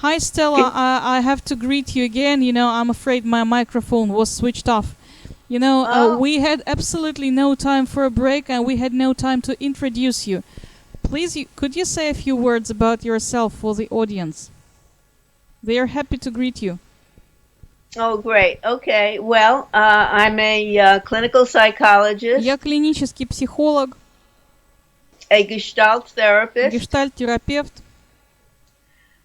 Hi, Stella. I have to greet you again. You know, I'm afraid my microphone was switched off. You know, we had absolutely no time for a break, and we had no time to introduce you. Please, could you say a few words about yourself for the audience? They are happy to greet you. Oh, great. Okay. Well, I'm a clinical psychologist. Я клинический психолог. A gestalt therapist. Гештальттерапевт.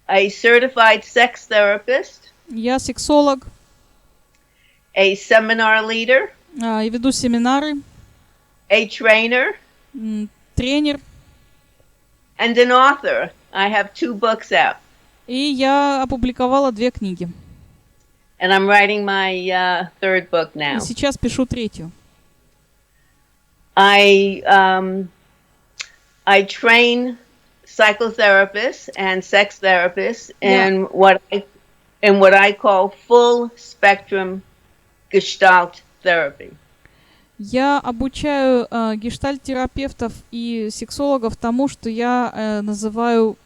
A certified sex therapist. Я сексолог. A seminar leader. Я веду семинары. A trainer. Тренер. And an author. I have 2 books out. И я опубликовала 2 книги. And I'm writing my 3rd book now. И сейчас пишу 3-ю. I train psychotherapists and sex therapists in what I call full spectrum gestalt therapy. Я обучаю гештальттерапевтов и сексологов тому, что я называю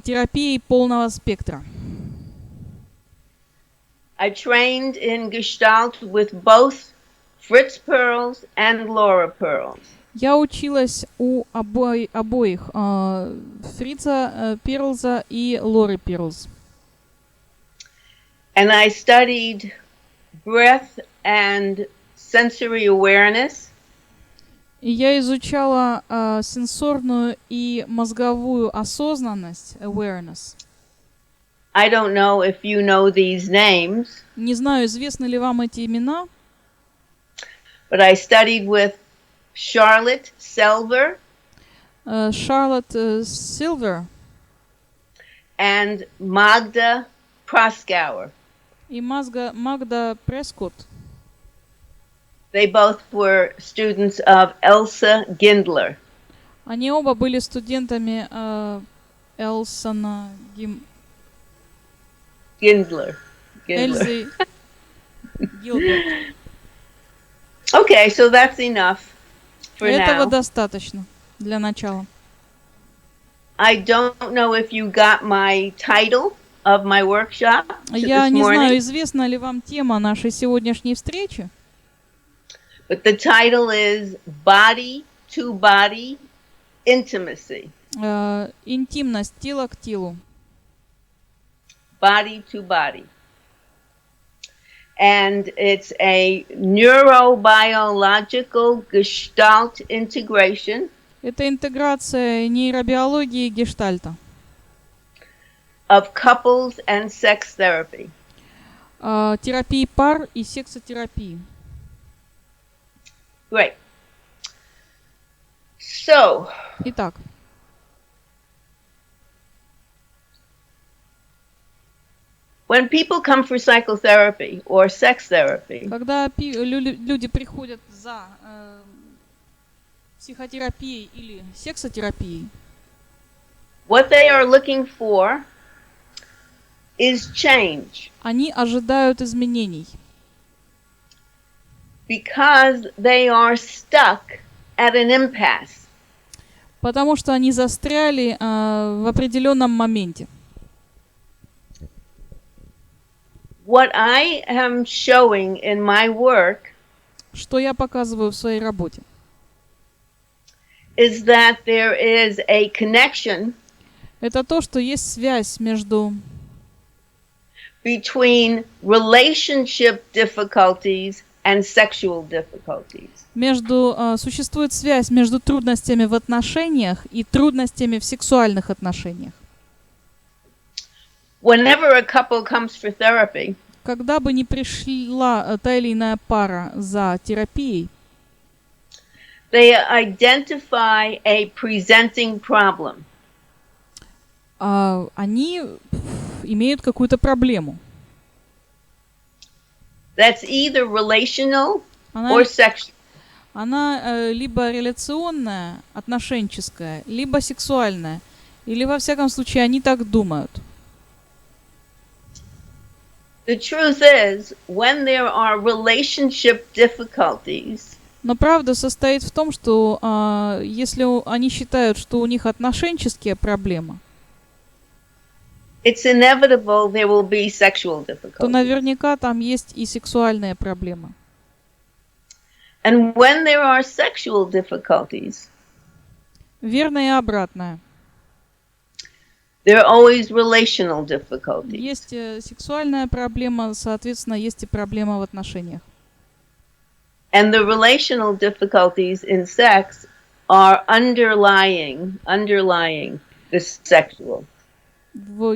терапией полного спектра. I trained in Gestalt with both Fritz Perls and Laura Perls. Я училась у обоих Фрица Перлза и Лоры Перлз. And I studied breath and sensory awareness. И я изучала сенсорную и мозговую осознанность, awareness. I don't know if you know these names. Не знаю, известны ли вам эти имена. But I studied with Charlotte Selver. Charlotte Silver. And Magda Proskauer. И Магда Прескотт. They both were students of Elsa Gindler. Они оба были студентами Элсона Gindler. Эльзы Гилберт. Okay, so that's enough for Этого now. достаточно для начала. I don't know if you got my title of my workshop Я this не morning, знаю, известна ли вам тема нашей сегодняшней встречи. but the title is Body to Body Intimacy. Интимность, тело к телу. Body to Body. And it's a neurobiological gestalt integration. Это интеграция нейробиологии и гештальта. Of couples and sex therapy. Терапии пар и сексотерапии. Great. So, Итак, when people come for psychotherapy or sex therapy, когда люди приходят за психотерапией или сексотерапией, what they are looking for is change. Они ожидают изменений. Because they are stuck at an impasse. Потому что они застряли в определенном моменте. What I am showing in my work Что я показываю в своей работе? Is that there is a connection Это то, что есть связь между between relationship difficulties and sexual difficulties. Существует связь между трудностями в отношениях и трудностями в сексуальных отношениях. Whenever a couple comes for therapy, Когда бы ни пришла та или иная пара за терапией, they identify a presenting problem. Они имеют какую-то проблему. That's either relational or sexual. Она либо реляционная, отношенческая, либо сексуальная. Или, во всяком случае, они так думают. The truth is, when there are relationship difficulties, Но правда состоит в том, что если они считают, что у них отношенческие проблемы, it's inevitable there will be sexual то difficulties. наверняка там есть и сексуальные проблемы. And when there are sexual difficulties, Верно и обратное. there are always relational difficulties. Есть сексуальная проблема, соответственно, есть и проблема в отношениях. And the relational difficulties in sex are underlying the sexual. То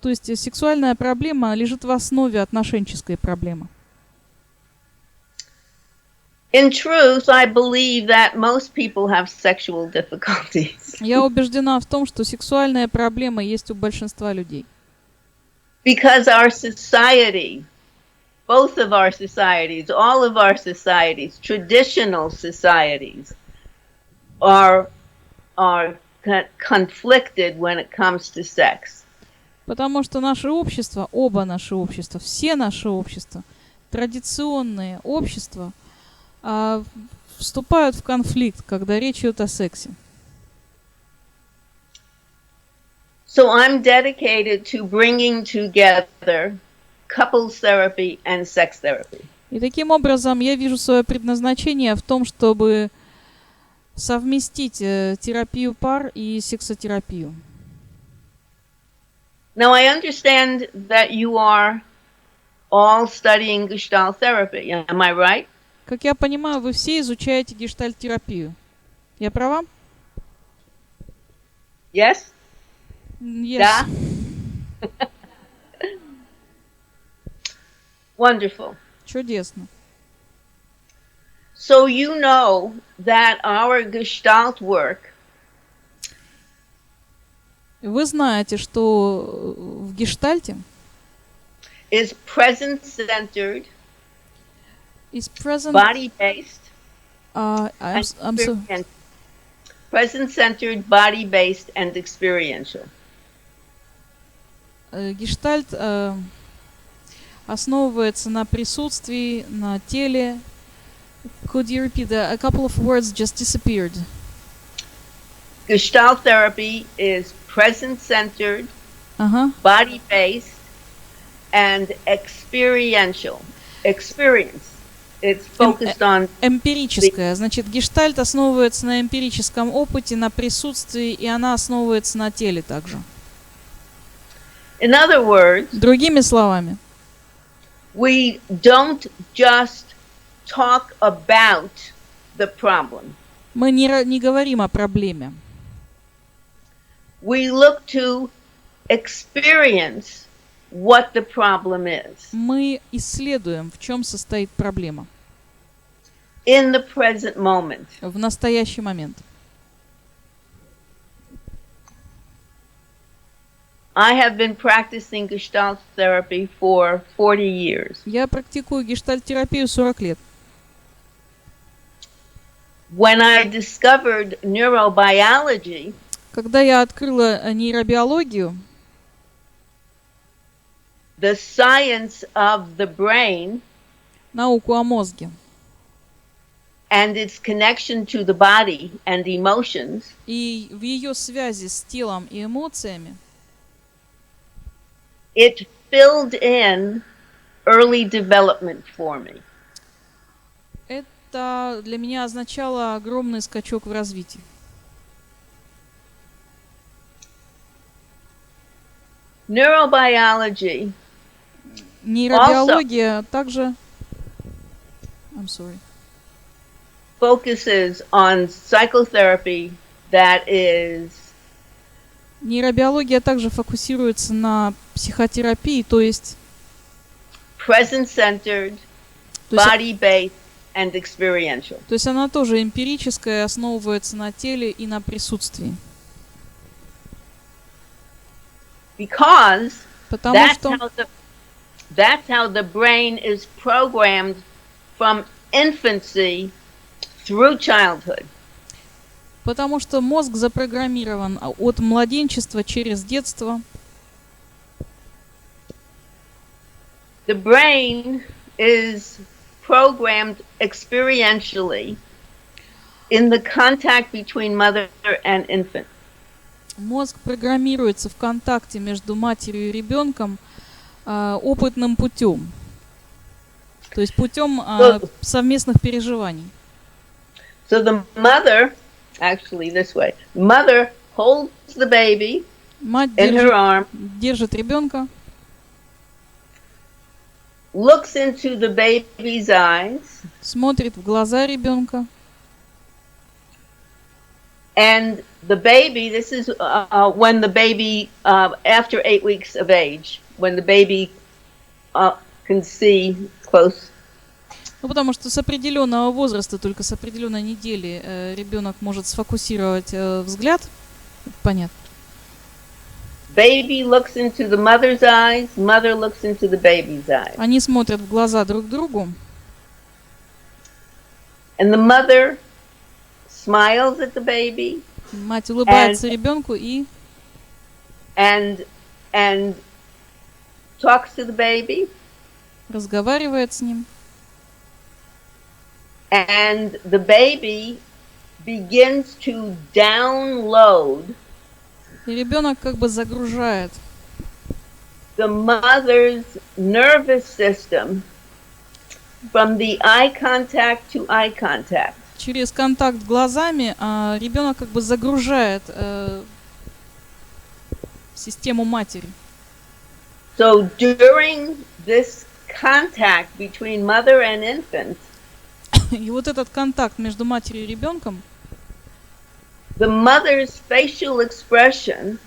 есть сексуальная проблема лежит в основе отношенческой проблемы. In truth, I believe that most people have sexual difficulties. Я убеждена в том, что сексуальная проблема есть у большинства людей. Because our society, both of our societies, all of our societies, traditional societies, are conflicted when it comes to sex. Потому что наше общество, оба наши общества, все наши общества, традиционные общества, вступают в конфликт, когда речь идет о сексе. So I'm dedicated to bringing together couples therapy and sex therapy. И таким образом я вижу свое предназначение в том, чтобы совместить терапию пар и сексотерапию. Now I understand that you are all studying gestalt therapy. Am I right? Как я понимаю, вы все изучаете гештальттерапию. Я права? Yes? Yes. Да? Wonderful. Чудесно. So you know that our gestalt work Вы знаете, что в гештальте is present-centered, present, body-based, present-centered, body-based, and experiential. Гештальт основывается на присутствии, на теле. Could you repeat a couple of words just disappeared? Gestalt therapy is present-centered, body-based, and experiential. Experience. It's focused on... Эмпирическая. Значит, гештальт основывается на эмпирическом опыте, на присутствии, и она основывается на теле также. In other words, другими словами, we don't just talk about the problem. Мы не говорим о проблеме. We look to experience what the problem is. Мы исследуем, в чем состоит проблема. In the present moment. В настоящий момент. I have been practicing gestalt therapy for 40 years. Я практикую гештальттерапию 40 лет. When I discovered neurobiology, когда я открыла нейробиологию, the science of the brain, науку о мозге, and its connection to the body and emotions, и в ее связи с телом и эмоциями, it filled in early development for me. Это для меня означало огромный скачок в развитии. Neurobiology нейробиология также focuses on psychotherapy that is нейробиология также фокусируется на психотерапии, то есть present-centered, body-based and experiential. То есть она тоже эмпирическая, основывается на теле и на присутствии. Because Потому that's how the brain is programmed from infancy through childhood. Потому что мозг запрограммирован от младенчества через детство. The brain is programmed experientially in the contact between mother and infant. Мозг программируется в контакте между матерью и ребенком опытным путем, то есть путем совместных переживаний. So the mother, actually this way, mother holds the baby Мать in her arm, держит ребенка, looks into the baby's eyes, смотрит в глаза ребенка, and the baby, this is when the baby, after 8 weeks of age, when the baby can see close. Ну, потому что с определенного возраста, только с определенной недели ребенок может сфокусировать взгляд. Понятно. Baby looks into the mother's eyes, mother looks into the baby's eyes. Они смотрят в глаза друг другу. And the mother smiles at the baby. Мать улыбается ребенку и and talks to the baby. Разговаривает с ним. And the baby begins to download. И ребенок как бы загружает the mother's nervous system from the eye contact to eye contact. Через контакт глазами ребенок как бы загружает систему матери. So during this contact between mother and infant, и вот этот контакт между матерью и ребенком, the mother's facial expression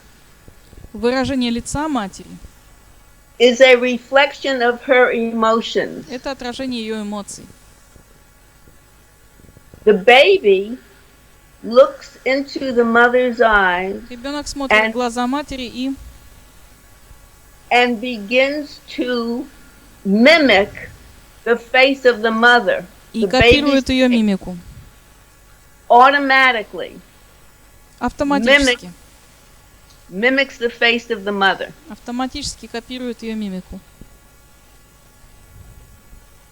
выражение лица матери is a reflection of her emotions. Это отражение ее эмоций. The baby looks into the mother's eyes. Ребенок смотрит в глаза матери и and begins to mimic the face of the mother. И копирует ее мимику. Automatically. Автоматически. Mimics the face of the mother. Автоматически копирует ее мимику.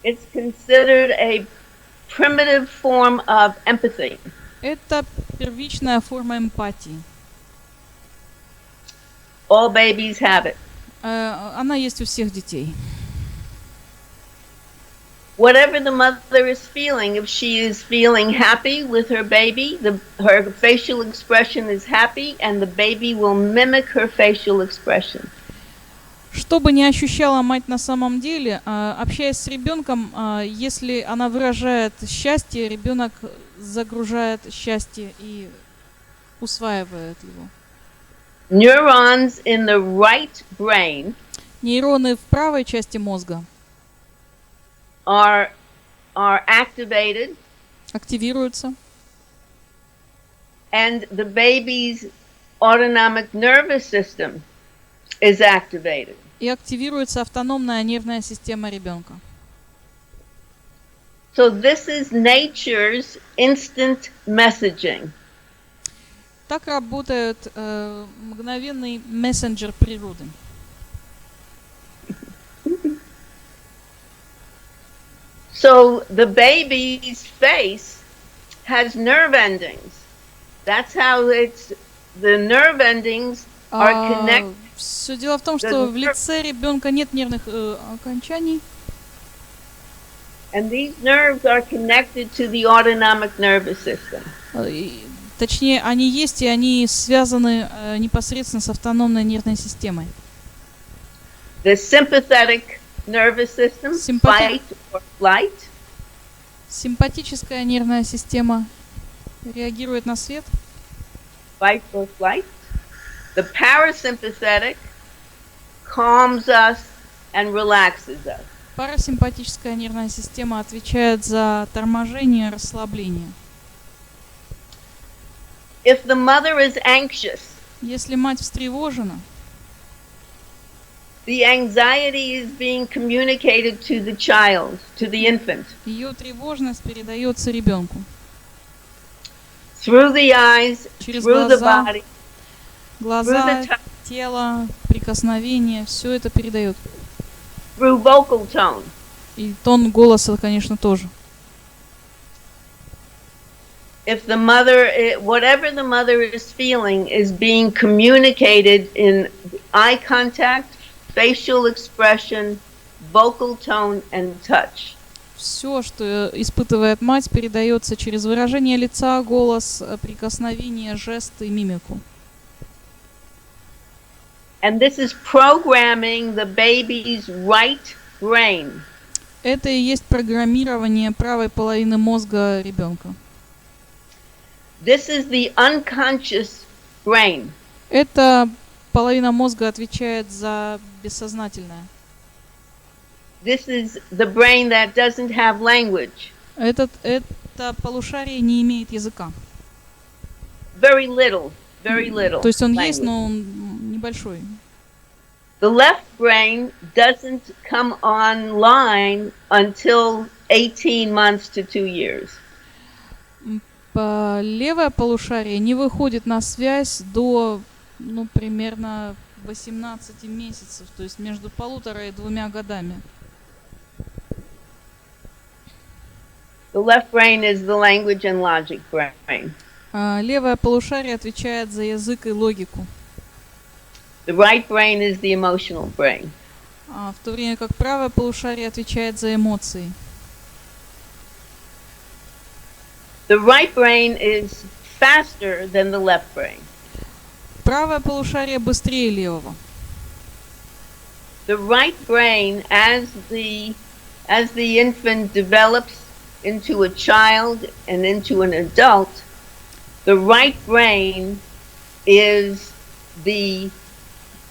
It's considered a primitive form of empathy. Это первичная форма эмпатии. All babies have it. Она есть у всех детей. Whatever the mother is feeling, if she is feeling happy with her baby, her facial expression is happy, and the baby will mimic her facial expression. Что бы ни ощущала мать на самом деле, общаясь с ребенком, если она выражает счастье, ребенок загружает счастье и усваивает его. Neurons in the right brain нейроны в правой части мозга are activated, активируются, and the baby's autonomic nervous system is activated. И активируется автономная нервная система ребенка. So this is nature's instant messaging. Так работает мгновенный мессенджер природы. So the baby's face has nerve endings. That's how the nerve endings are connected. Все дело в том, что в лице ребенка нет нервных окончаний. And these nerves are connected to the autonomic nervous system. Точнее, они есть, и они связаны непосредственно с автономной нервной системой. The sympathetic nervous system, fight or flight. Симпатическая нервная система реагирует на свет. Fight or flight. The parasympathetic calms us and relaxes us. Парасимпатическая нервная система отвечает за торможение, расслабление. If the mother is anxious, если мать встревожена, the anxiety is being communicated to the child, to the infant. Ее тревожность передается ребенку. Through the eyes, через through the body, глаза, тело, прикосновение, все это передает. Through vocal tone. И тон голоса, конечно, тоже. if the mother, whatever the mother is feeling is being communicated in eye contact, facial expression, vocal tone, and touch. Все, что испытывает мать, передается через выражение лица, голос, прикосновение, жесты, мимику. And this is programming the baby's right brain. Это и есть программирование правой половины мозга ребенка. This is the unconscious brain. Эта половина мозга отвечает за бессознательное. This is the brain that doesn't have language. Это полушарие не имеет языка. Very little То есть он есть, language. но он небольшой. The left brain doesn't come online until 18 months to 2 years. Левое полушарие не выходит на связь до, примерно 18 месяцев, то есть между 1,5 и 2 годами. The left brain is the language and logic brain. Левое полушарие отвечает за язык и логику. The right brain is the emotional brain. В то время как правое полушарие отвечает за эмоции. The right brain is faster than the left brain. Правое полушарие быстрее левого. The right brain, as the infant develops into a child and into an adult, the right brain is the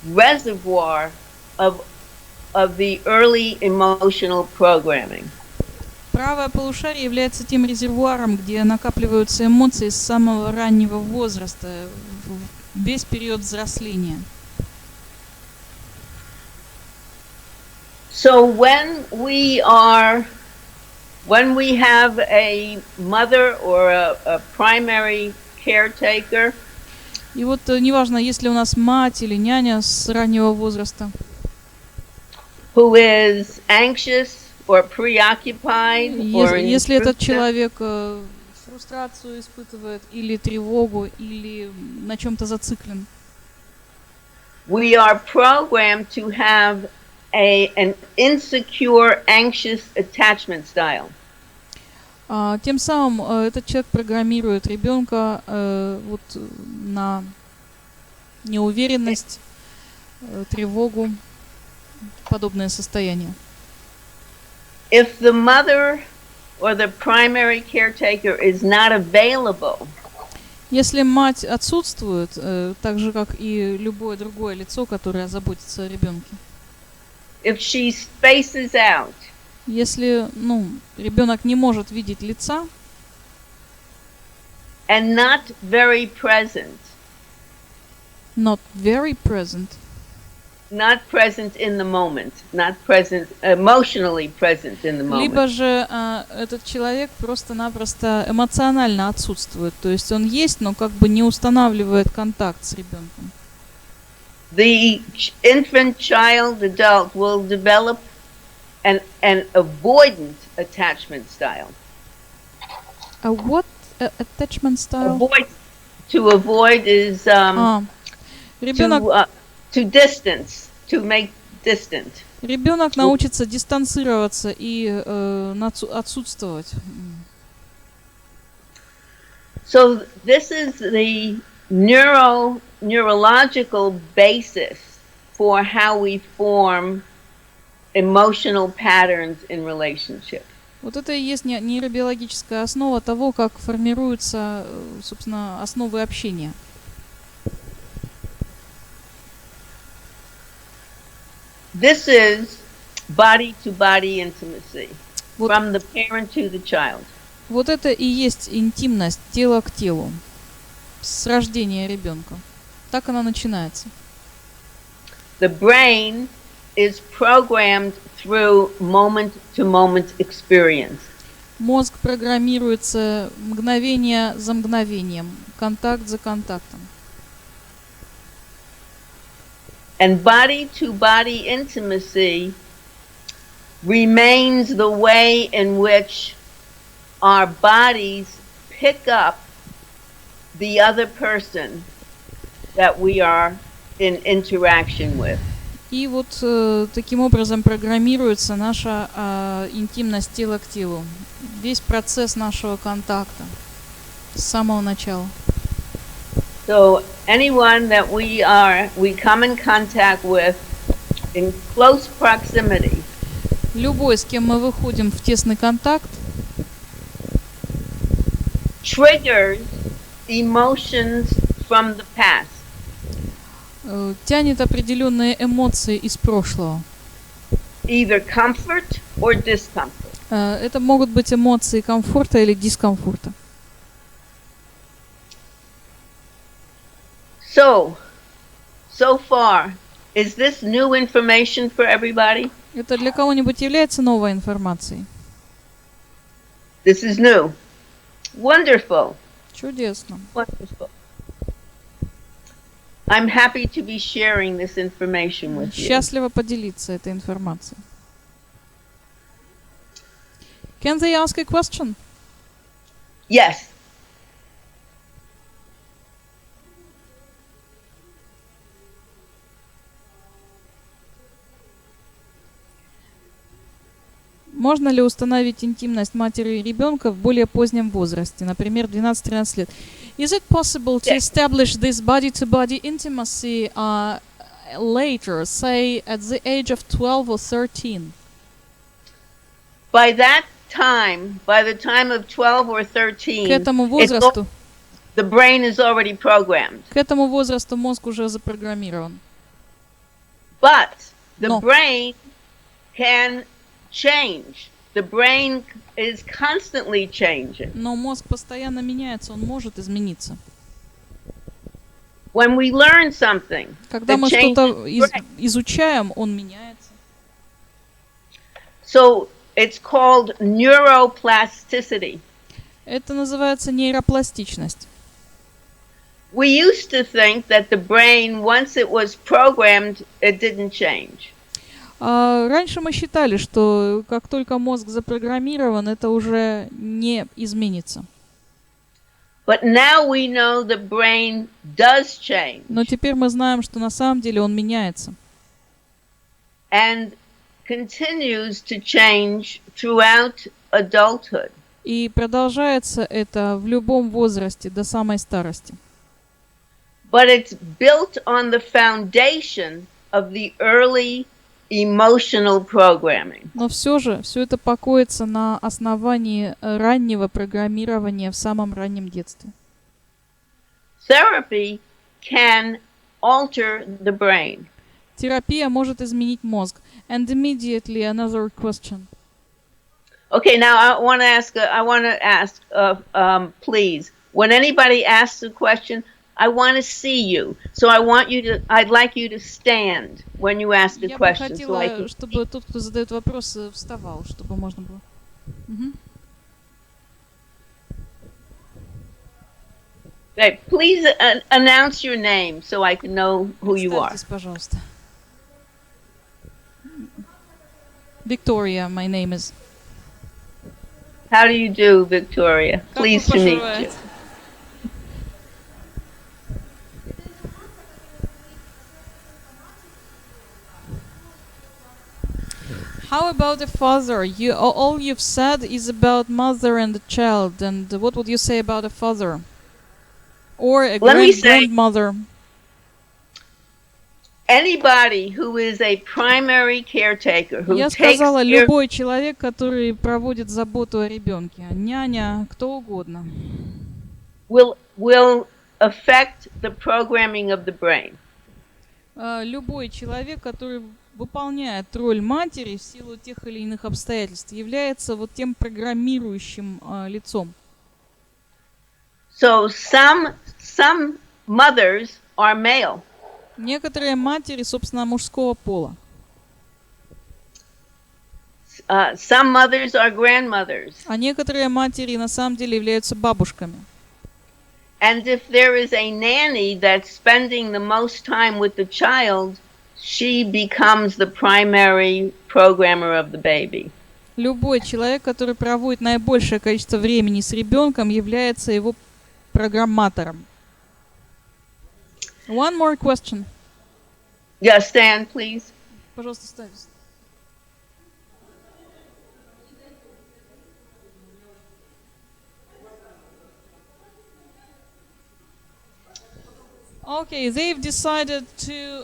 reservoir of the early emotional programming. Правое полушарие является тем резервуаром, где накапливаются эмоции с самого раннего возраста, весь период взросления. So when we have a mother or a primary caretaker, И вот неважно, есть ли у нас мать или няня с раннего возраста, who is anxious or preoccupied, or если этот человек фрустрацию испытывает или тревогу, или на чем-то зациклен, we are programmed to have an insecure, anxious attachment style. Тем самым этот человек программирует ребенка на неуверенность, тревогу, подобное состояние. If the mother or the primary caretaker is not available, если мать отсутствует, так же как и любое другое лицо, которое заботится о ребенке, if she spaces out, если, ребенок не может видеть лица, and not very present, not very present, not present in the moment, not present, emotionally present in the moment. либо же этот человек просто-напросто эмоционально отсутствует, то есть он есть, но как бы не устанавливает контакт с ребенком. The infant, child, adult will develop an avoidant attachment style. A what attachment style? To avoid is ребенок, to distance, to make distant. Ребенок научится дистанцироваться и отсутствовать. So this is the neurological basis for how we form emotional patterns in relationship. Вот это и есть нейробиологическая основа того, как формируются, собственно, основы общения. This is body-to-body intimacy, from the parent to the child. Вот это и есть интимность, тело к телу, с рождения ребенка. Так она начинается. The brain is programmed through moment-to-moment experience. Мозг программируется мгновение за мгновением, контакт за контактом. And body-to-body intimacy remains the way in which our bodies pick up the other person that we are in interaction with. И вот таким образом программируется наша интимность тела к телу. Весь процесс нашего контакта с самого начала. So anyone that we come in contact with in close proximity. Любой, с кем мы выходим в тесный контакт, triggers emotions from the past. Тянет определенные эмоции из прошлого. Either comfort or discomfort. Это могут быть эмоции комфорта или дискомфорта. So far, is this new information for everybody? Это для кого-нибудь является новой информацией? This is new. Wonderful. Чудесно. Wonderful. I'm happy to be sharing this information with you. Счастливо поделиться этой информацией. Can they ask a question? Yes. Можно ли установить интимность матери и ребенка в более позднем возрасте, например, 12-13 лет? Is it possible to establish this body-to-body intimacy later, say at the age of 12 or 13? By the time of 12 or 13, К этому возрасту, the brain is already programmed. К этому возрасту мозг уже запрограммирован. But the brain can change. The brain is constantly changing. Но мозг постоянно меняется, он может измениться. When we learn something, когда мы что-то изучаем, он меняется. So it's called neuroplasticity. Это называется нейропластичность. We used to think that the brain, once it was programmed, it didn't change. Раньше мы считали, что как только мозг запрограммирован, это уже не изменится. But now we know the brain does change. Но теперь мы знаем, что на самом деле он меняется. And continues to change throughout adulthood. И продолжается это в любом возрасте, до самой старости. But it's built on the foundation of the early emotional programming. Но все же, все это покоится на основании раннего программирования в самом раннем детстве. Therapy can alter the brain. Терапия может изменить мозг. And immediately another question. Okay, now I want to ask, please, when anybody asks a question, I want to see you. So I'd like you to stand when you ask a question. Я бы хотела, чтобы тот, кто задает вопрос, вставал, чтобы можно было. Okay, please announce your name so I can know who you are. Представьтесь, пожалуйста. Victoria, my name is. How do you do, Victoria? Pleased to meet you. How about the father? All you've said is about mother and the child, and what would you say about a father? Or a grandmother? Anybody who is a primary caretaker, who Я takes сказала, care... любой человек, который проводит заботу о ребенке, няня, кто угодно, will affect the programming of the brain. Любой человек, который выполняет роль матери в силу тех или иных обстоятельств, является вот тем программирующим лицом. So some mothers are male. Некоторые матери, собственно, мужского пола. Some mothers are grandmothers. А некоторые матери на самом деле являются бабушками. And if there is a nanny that's spending the most time with the child, she becomes the primary programmer of the baby. Любой человек, который проводит наибольшее количество времени с ребенком, является его программатором. One more question. Yeah, stand, please. Пожалуйста, ставьте. Okay, they've decided to,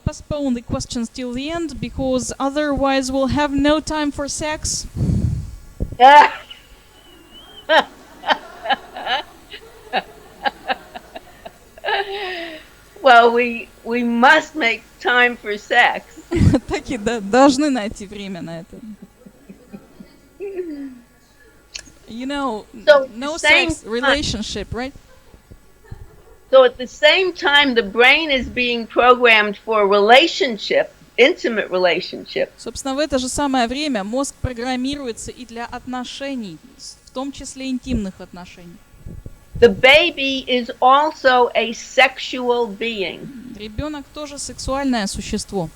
postpone the questions till the end because otherwise we'll have no time for sex. Well, we must make time for sex. Таки должны найти время на это. No sex, relationship, right? So at the same time, the brain is being programmed for relationship, intimate relationship. Собственно, в это же самое время мозг программируется и для отношений, в том числе интимных отношений. The baby is also a sexual being. Ребенок тоже сексуальное существо.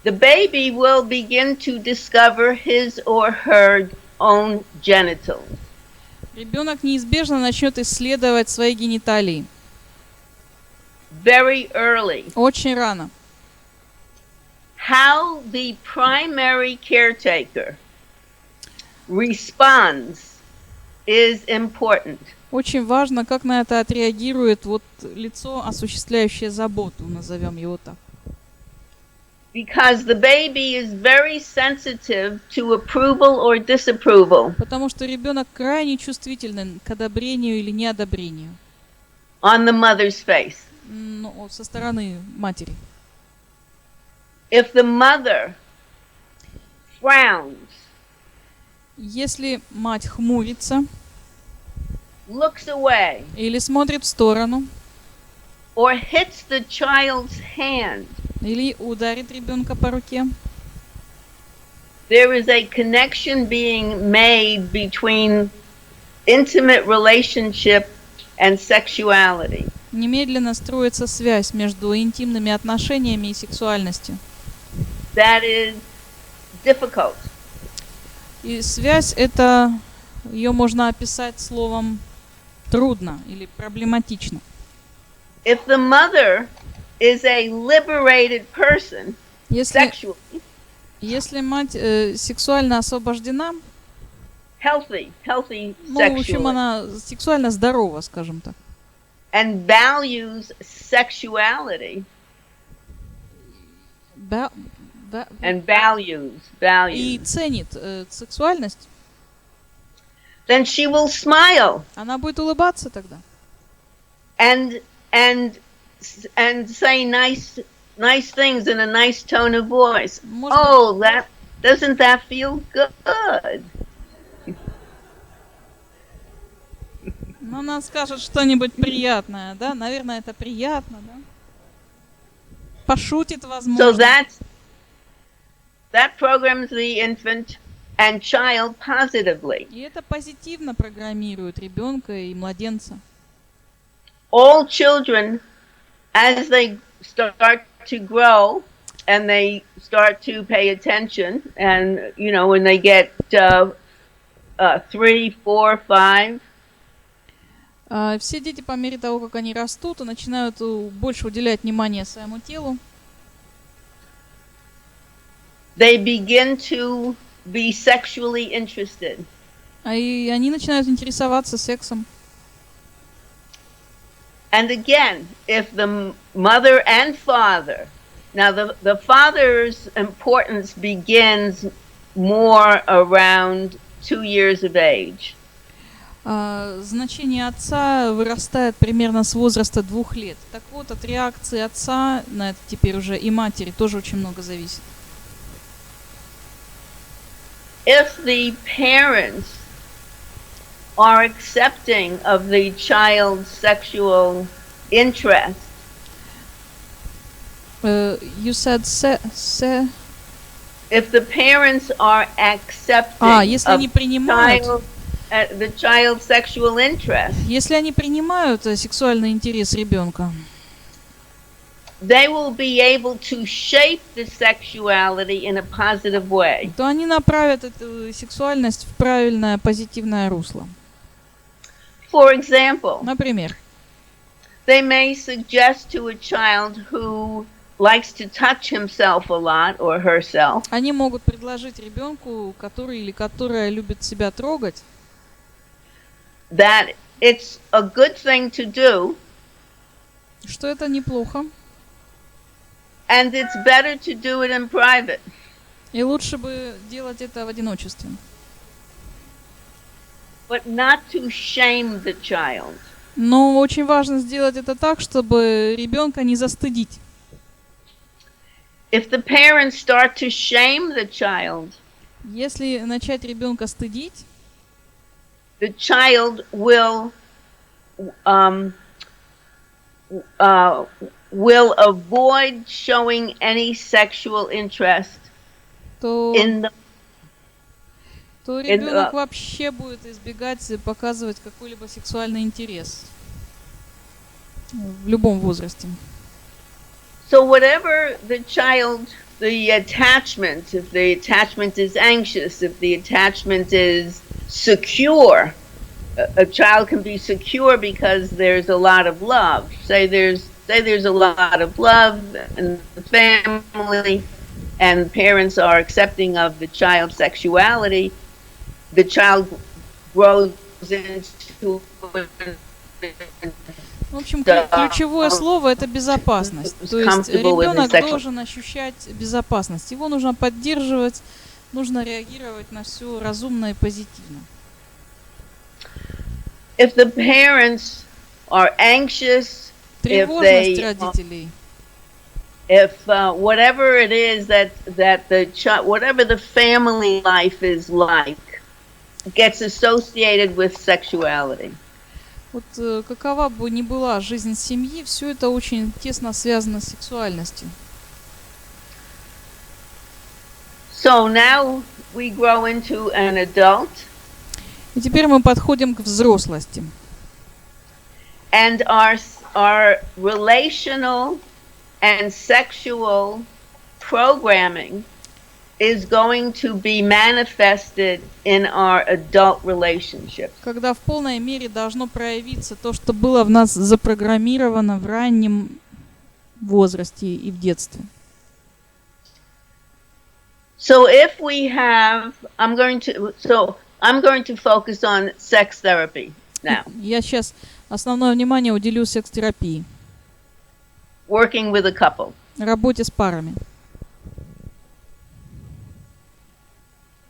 The baby will begin to discover his or her own genitals. Ребенок неизбежно начнет исследовать свои гениталии. Very early. Очень рано. How the primary caretaker responds is important. Очень важно, как на это отреагирует лицо, осуществляющее заботу, назовем его так. Because the baby is very sensitive to approval or disapproval. Потому что ребенок крайне чувствителен к одобрению или неодобрению. On the mother's face. Со стороны матери. If the mother frowns, если мать хмурится, looks away, или смотрит в сторону, or hits the child's hand, или ударит ребенка по руке, there is a connection being made between intimate relationship and sexuality. Немедленно строится связь между интимными отношениями и сексуальностью. That is difficult. И связь эта, ее можно описать словом трудно или проблематично. If the mother is a liberated person, sexually, если мать сексуально освобождена, healthy в общем, она сексуально здорова, скажем так, and values sexuality, and values, и ценит сексуальность, then she will smile. Она будет улыбаться тогда. And say nice things in a nice tone of voice. Doesn't that feel good? Она скажет что-нибудь приятное, да? Наверное, это приятно, да? Пошутит, возможно. So that programs the infant and child positively. И это позитивно программирует ребенка и младенца. All children, as they start to grow and they start to pay attention, and when they get 3, 4, 5. Все дети по мере того, как они растут, и начинают больше уделять внимание своему телу, they begin to be sexually interested. И они начинают интересоваться сексом. And again, if the mother and father, now the father's importance begins more around 2 years of age. Значение отца вырастает примерно с возраста 2 лет. Так вот, от реакции отца на это теперь уже и матери тоже очень много зависит. If the parents are accepting of the child's sexual interest. You said if the parents are accepting если они принимают the child's sexual interest. Если они принимают сексуальный интерес ребенка. they will be able to shape the sexuality in a positive way. То они направят эту сексуальность в правильное, позитивное русло. For example, Например, they may suggest to a child who likes to touch himself a lot or herself. они могут предложить ребенку, который или которая любит себя трогать, That it's a good thing to do, что это неплохо, and it's better to do it in private. и лучше бы делать это в одиночестве. But not to shame the child. Но очень важно сделать это так, чтобы ребенка не застыдить. If the parents start to shame the child, Если начать ребенка стыдить, the child will avoid showing any sexual interest то in the ребенок вообще будет избегать показывать какой-либо сексуальный интерес в любом возрасте. So whatever the child, the attachment, if the attachment is anxious, if the attachment is secure, a child can be secure because there's a lot of love. Say there's a lot of love in the family, and parents are accepting of the child's sexuality. The child grows into В общем, ключевое слово — это безопасность. То есть ребенок должен ощущать безопасность. Его нужно поддерживать, нужно реагировать на все разумно и позитивно. If the parents are anxious, Тревожность родителей. If whatever it is that the child, whatever the family life is like, gets associated with sexuality. Вот какова бы ни была жизнь семьи, все это очень тесно связано с сексуальностью. So now we grow into an adult. И теперь мы подходим к взрослости. And our relational and sexual programming is going to be manifested in our adult relationships. Когда в полной мере должно проявиться то, что было в нас запрограммировано в раннем возрасте и в детстве. So if we have, I'm going to focus on sex therapy now. Я сейчас основное внимание уделю секс-терапии. Working with a couple. Работе с парами.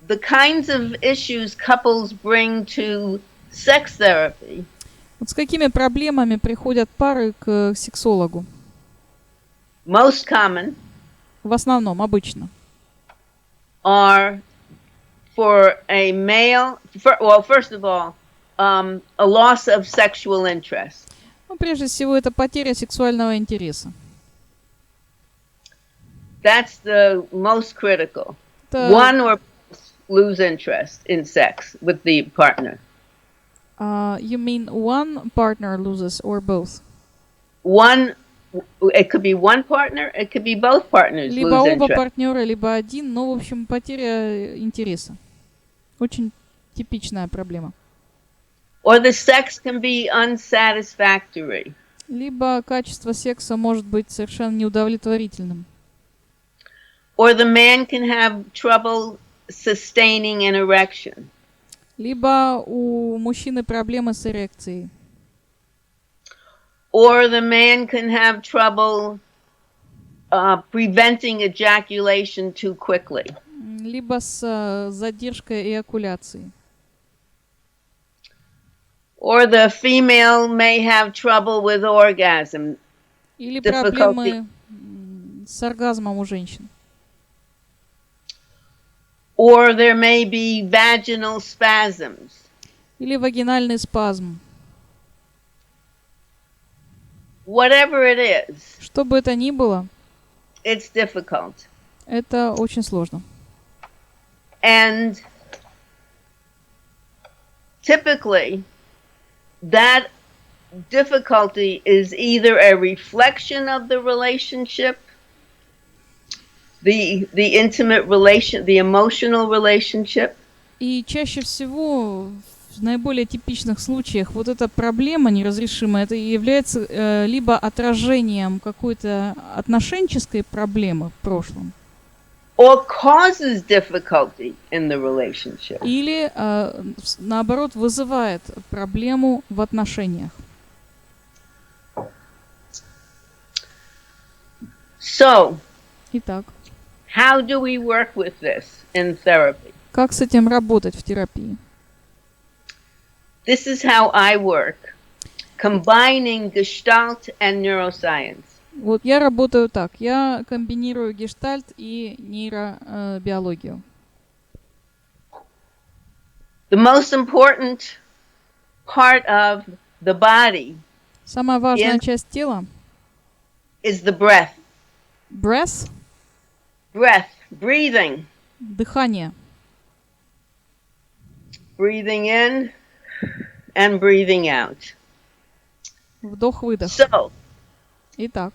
The kinds of issues couples bring to sex therapy. Вот с какими проблемами приходят пары к сексологу? Most common. В основном, обычно. Are for a male, first of all, a loss of sexual interest. Ну, прежде всего, это потеря сексуального интереса. That's the most critical. Это... One or lose interest in sex with the partner. You mean one partner loses or both? One, it could be one partner, it could be both partners Либо lose оба interest. партнера, либо один, но, в общем, потеря интереса. Очень типичная проблема. Or the sex can be unsatisfactory. Либо качество секса может быть совершенно неудовлетворительным. Or the man can have trouble sustaining an erection. Либо у мужчины проблемы с эрекцией. Or the man can have trouble preventing ejaculation too quickly. Либо с задержкой эякуляции. Or the female may have trouble with orgasm. Или проблемы с оргазмом у женщин. Or there may be vaginal spasms. Или вагинальный спазм. Whatever it is. Что бы это ни было, It's difficult. это очень сложно. And typically, that difficulty is either a reflection of the relationship, the intimate relation, the emotional relationship. И чаще всего в наиболее типичных случаях вот эта проблема неразрешимая, это является либо отражением какой-то отношенческой проблемы в прошлом, Or causes difficulty in the relationship. или наоборот вызывает проблему в отношениях. So, Итак, how do we work with this in therapy? как с этим работать в терапии? This is how I work, combining gestalt and neuroscience. Вот я работаю так. Я комбинирую гештальт и нейробиологию. The most important part of the body Самая важная часть тела is the breath. breath, Breath, breathing. дыхание. Breathing in and breathing out. Вдох-выдох. Итак,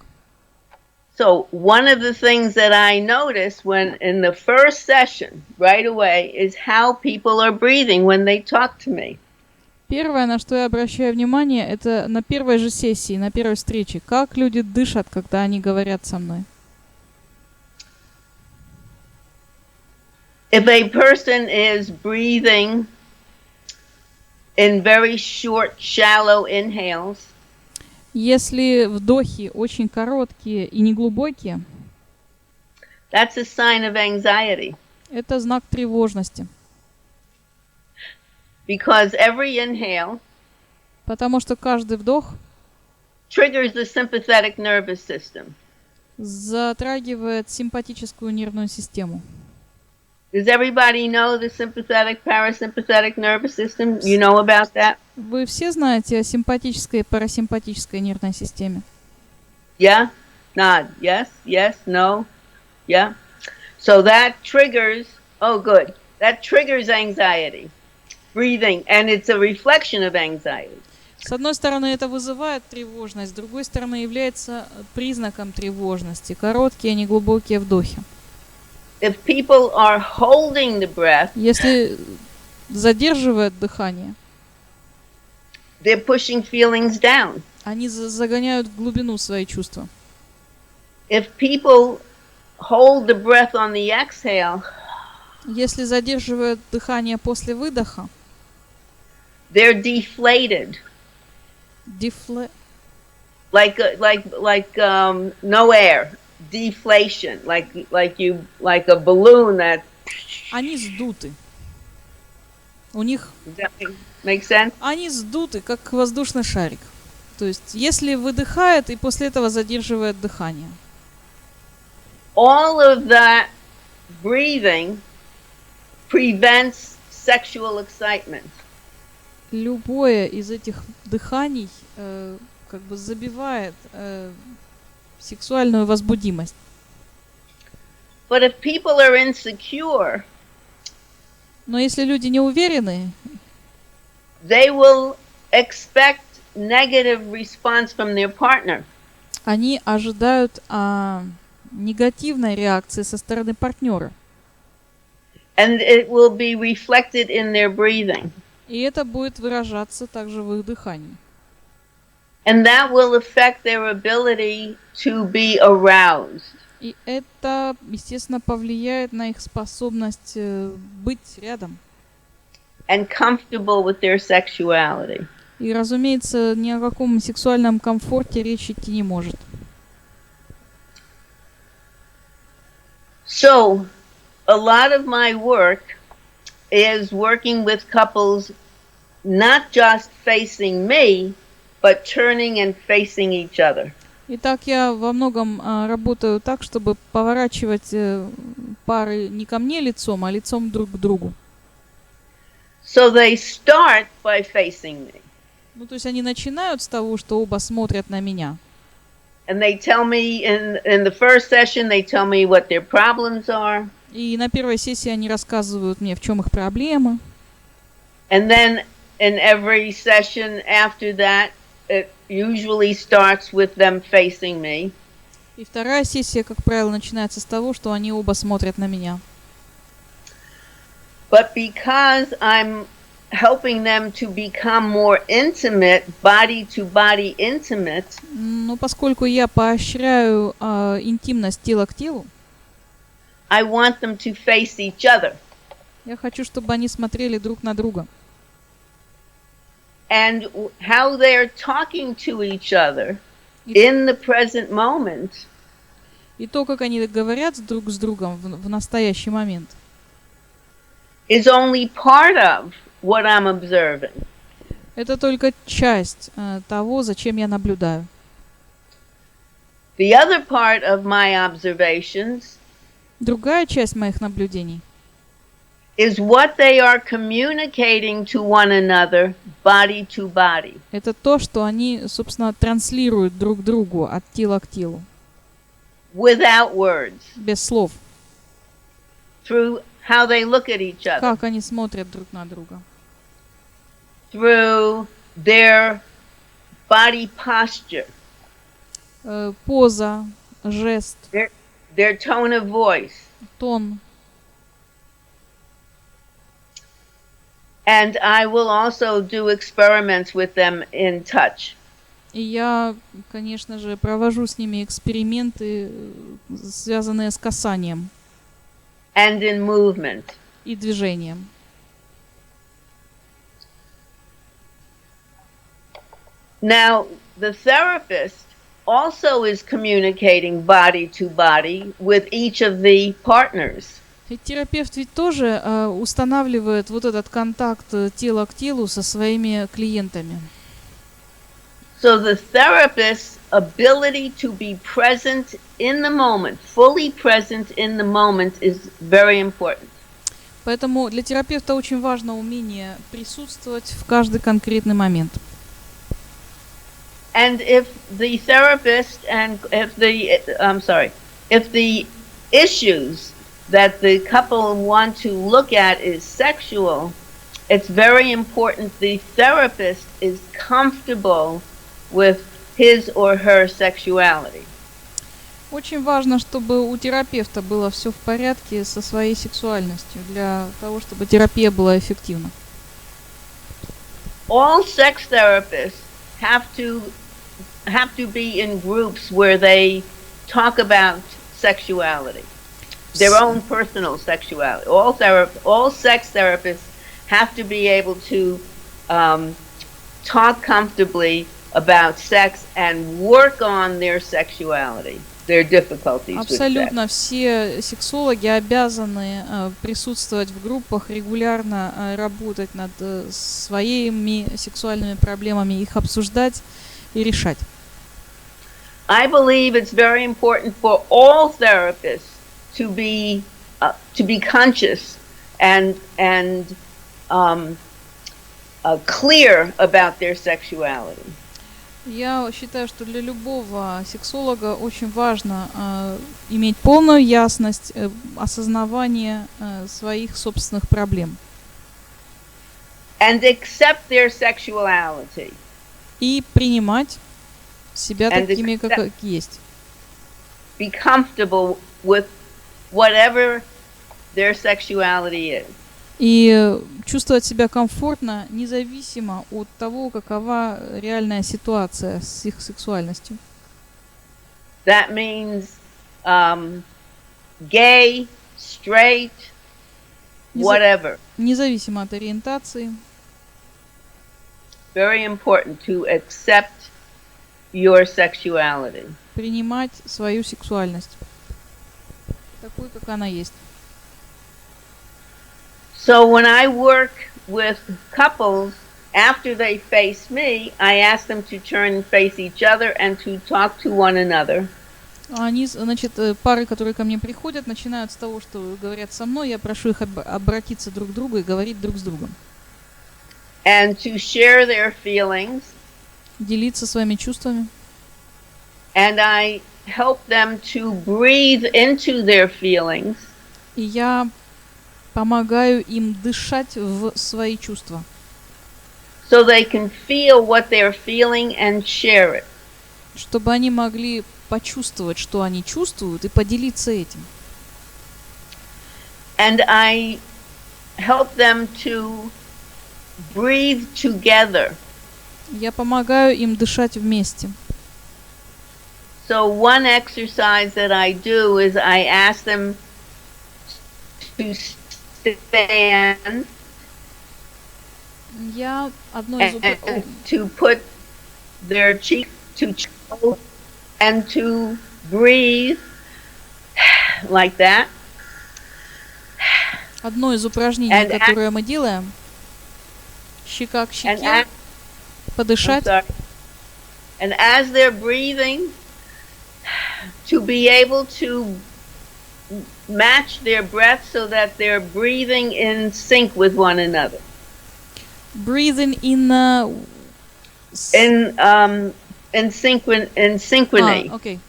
So one of the things that I noticed when in the first session right away is how people are breathing when they talk to me. первое, на что я обращаю внимание, это на первой же сессии, на первой встрече, как люди дышат, когда они говорят со мной. If a person is breathing in very short, shallow inhales, Если вдохи очень короткие и неглубокие, that's a sign of anxiety. это знак тревожности. Because every inhale Потому что каждый вдох triggers the sympathetic nervous system. затрагивает симпатическую нервную систему. Does everybody know the sympathetic, parasympathetic nervous system? You know about that? Вы все знаете о симпатической и парасимпатической нервной системе? Yeah? Nod. Yes? Yes? No? Yeah? So that triggers, oh good, that triggers anxiety. Breathing, and it's a reflection of anxiety. С одной стороны, это вызывает тревожность, с другой стороны, является признаком тревожности. Короткие, неглубокие вдохи. If people are holding the breath, Если задерживают дыхание, they're pushing feelings down. они загоняют в глубину свои чувства. If people hold the breath on the exhale, Если задерживают дыхание после выдоха, they're deflated. Like no air. Deflation, like a balloon that. они сдуты. У них Does that make sense? они сдуты, как воздушный шарик. То есть, если выдыхает и после этого задерживает дыхание. All of that breathing prevents sexual excitement. Любое из этих дыханий как бы забивает сексуальную возбудимость. But if people are insecure, Но если люди не уверены, they will expect negative response from their partner. они ожидают негативной реакции со стороны партнера. And it will be reflected in their breathing. И это будет выражаться также в их дыхании. And that will affect their ability to be aroused. И это, естественно, повлияет на их способность быть рядом. And comfortable with their sexuality. И, разумеется, ни о каком сексуальном комфорте речь идти не может. So, a lot of my work is working with couples not just facing me, but turning and facing each other. Итак, я во многом работаю так, чтобы поворачивать пары не ко мне лицом, а лицом друг к другу. So they start by facing me. Ну, то есть они начинают с того, что оба смотрят на меня. And they tell me in the first session, they tell me what their problems are. И на первой сессии они рассказывают мне, в чем их проблемы. And then in every session after that, it usually starts with them facing me. И вторая сессия, как правило, начинается с того, что они оба смотрят на меня. But because I'm helping them to become more intimate, body-to-body intimate, Но поскольку я поощряю интимность тела к телу, I want them to face each other. я хочу, чтобы они смотрели друг на друга. And how they're talking to each other in the present moment И то, как они говорят друг с другом в настоящий момент, is only part of what I'm observing. это только часть того, за чем я наблюдаю. The other part of my observations Другая часть моих наблюдений is what they are communicating to one another, body to body. это то, что они, собственно, транслируют друг другу от тела к телу, Without words, без слов. through how they look at each other, Как они смотрят друг на друга. through their body posture, Поза, жест, their tone of voice. тон. And I will also do experiments with them in touch. И я, конечно же, провожу с ними эксперименты, связанные с касанием And in movement. и движением. Now, the therapist also is communicating body to body with each of the partners. И терапевт ведь тоже устанавливает вот этот контакт тела к телу со своими клиентами. So the therapist's ability to be present in the moment, fully present in the moment, is very important. Поэтому для терапевта очень важно умение присутствовать в каждый конкретный момент. And if the therapist and if the issues that the couple want to look at is sexual, it's very important the therapist is comfortable with his or her sexuality. Очень важно, чтобы у терапевта было все в порядке со своей сексуальностью, для того, чтобы терапия была эффективна. All sex therapists have to be in groups where they talk about sexuality, their own personal sexuality. All sex therapists have to be able to talk comfortably about sex and work on their sexuality, their difficulties with sex. Абсолютно все сексологи обязаны присутствовать в группах, регулярно работать над своими сексуальными проблемами, их обсуждать и решать. I believe it's very important for all therapists to be conscious and clear about their sexuality. Я считаю, что для любого сексолога очень важно иметь полную ясность, осознавание своих собственных проблем. And accept their sexuality. И принимать себя такими, как есть. Be comfortable with whatever their sexuality is. И чувствовать себя комфортно, независимо от того, какова реальная ситуация с их сексуальностью. That means gay, straight, whatever. Независимо от ориентации. Very important to accept your sexuality. Принимать свою сексуальность такой, как она есть. So when I work with couples, after they face me, I ask them to turn and face each other and to talk to one another. Они, значит, пары, которые ко мне приходят, начинают с того, что говорят со мной, я прошу их обратиться друг к другу и говорить друг с другом. And to share their feelings. Делиться своими чувствами. And I help them to breathe into their feelings. И я помогаю им дышать в свои чувства. so they can feel what they're feeling and share it. Чтобы они могли почувствовать, что они чувствуют, и поделиться этим. And I help them to breathe together. Я помогаю им дышать вместе. So one exercise that I do is I ask them to stand to put their cheek to chest and to breathe like that. Одно из упражнений, которое мы делаем, щека к щеке, подышать. And as they're breathing, to be able to match their breath so that they're breathing in sync with one another. Breathing in synchrony. Okay.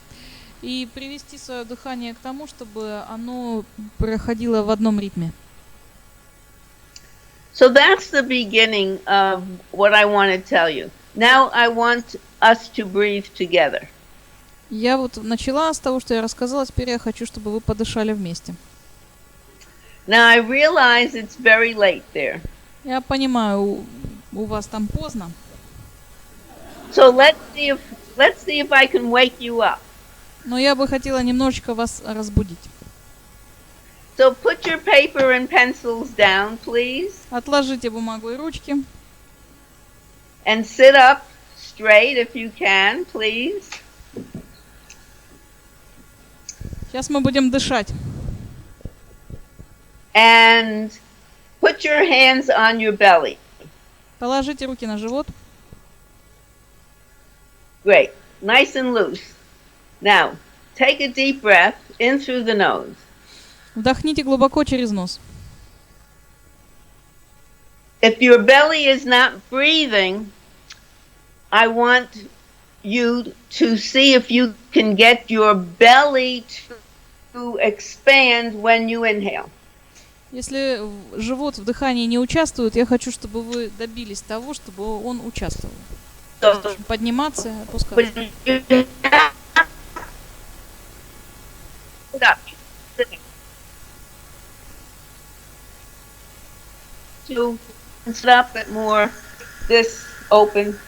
И привести свое дыхание к тому, чтобы оно проходило в одном ритме. So that's the beginning of what I want to tell you. Now I want us to breathe together. Я вот начала с того, что я рассказала, теперь я хочу, чтобы вы подышали вместе. Now I realize it's very late there. Я понимаю, у вас там поздно. So let's see if I can wake you up. Но я бы хотела немножечко вас разбудить. So put your paper and pencils down, please. Отложите бумагу и ручки. And sit up straight if you can, please. Сейчас мы будем дышать. And put your hands on your belly. Положите руки на живот. Great. Nice and loose. Now, take a deep breath in through the nose. Вдохните глубоко через нос. If your belly is not breathing, I want you to see if you can get your belly to expand when you inhale. Если живот в дыхании не участвует, я хочу, чтобы вы добились того, чтобы он участвовал. Подниматься, опускаться. To stop it more, this open.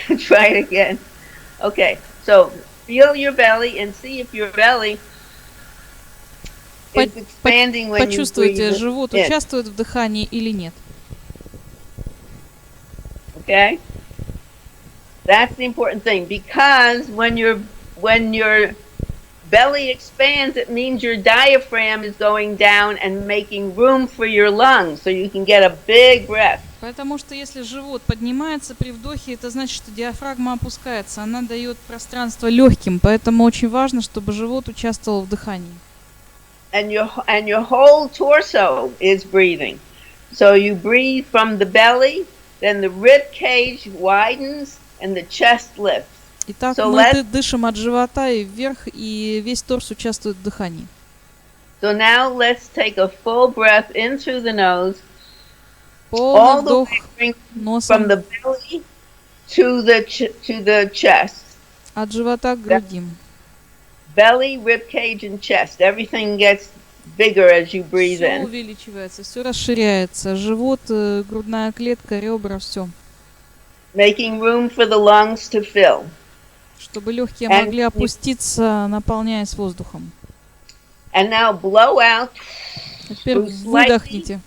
Try it again. Okay, so feel your belly and see if your belly is expanding when you breathe. Почувствуйте, живот участвует в дыхании или нет. Okay, that's the important thing, because when your belly expands, it means your diaphragm is going down and making room for your lungs, so you can get a big breath. Потому что если живот поднимается при вдохе, это значит, что диафрагма опускается, она дает пространство легким, поэтому очень важно, чтобы живот участвовал в дыхании. And your whole torso is breathing. So you breathe from the belly, then the rib cage widens and the chest lifts. Итак, мы дышим от живота и вверх, и весь торс участвует в дыхании. So now let's take a full breath in through the nose, all the way from the belly to the chest. От живота к груди. Belly, rib cage, and chest. Everything gets bigger as you breathe in. Все увеличивается, все расширяется. Живот, грудная клетка, ребра, все. Making room for the lungs to fill. Чтобы легкие могли опуститься, наполняясь воздухом. And now blow out. Теперь выдохните.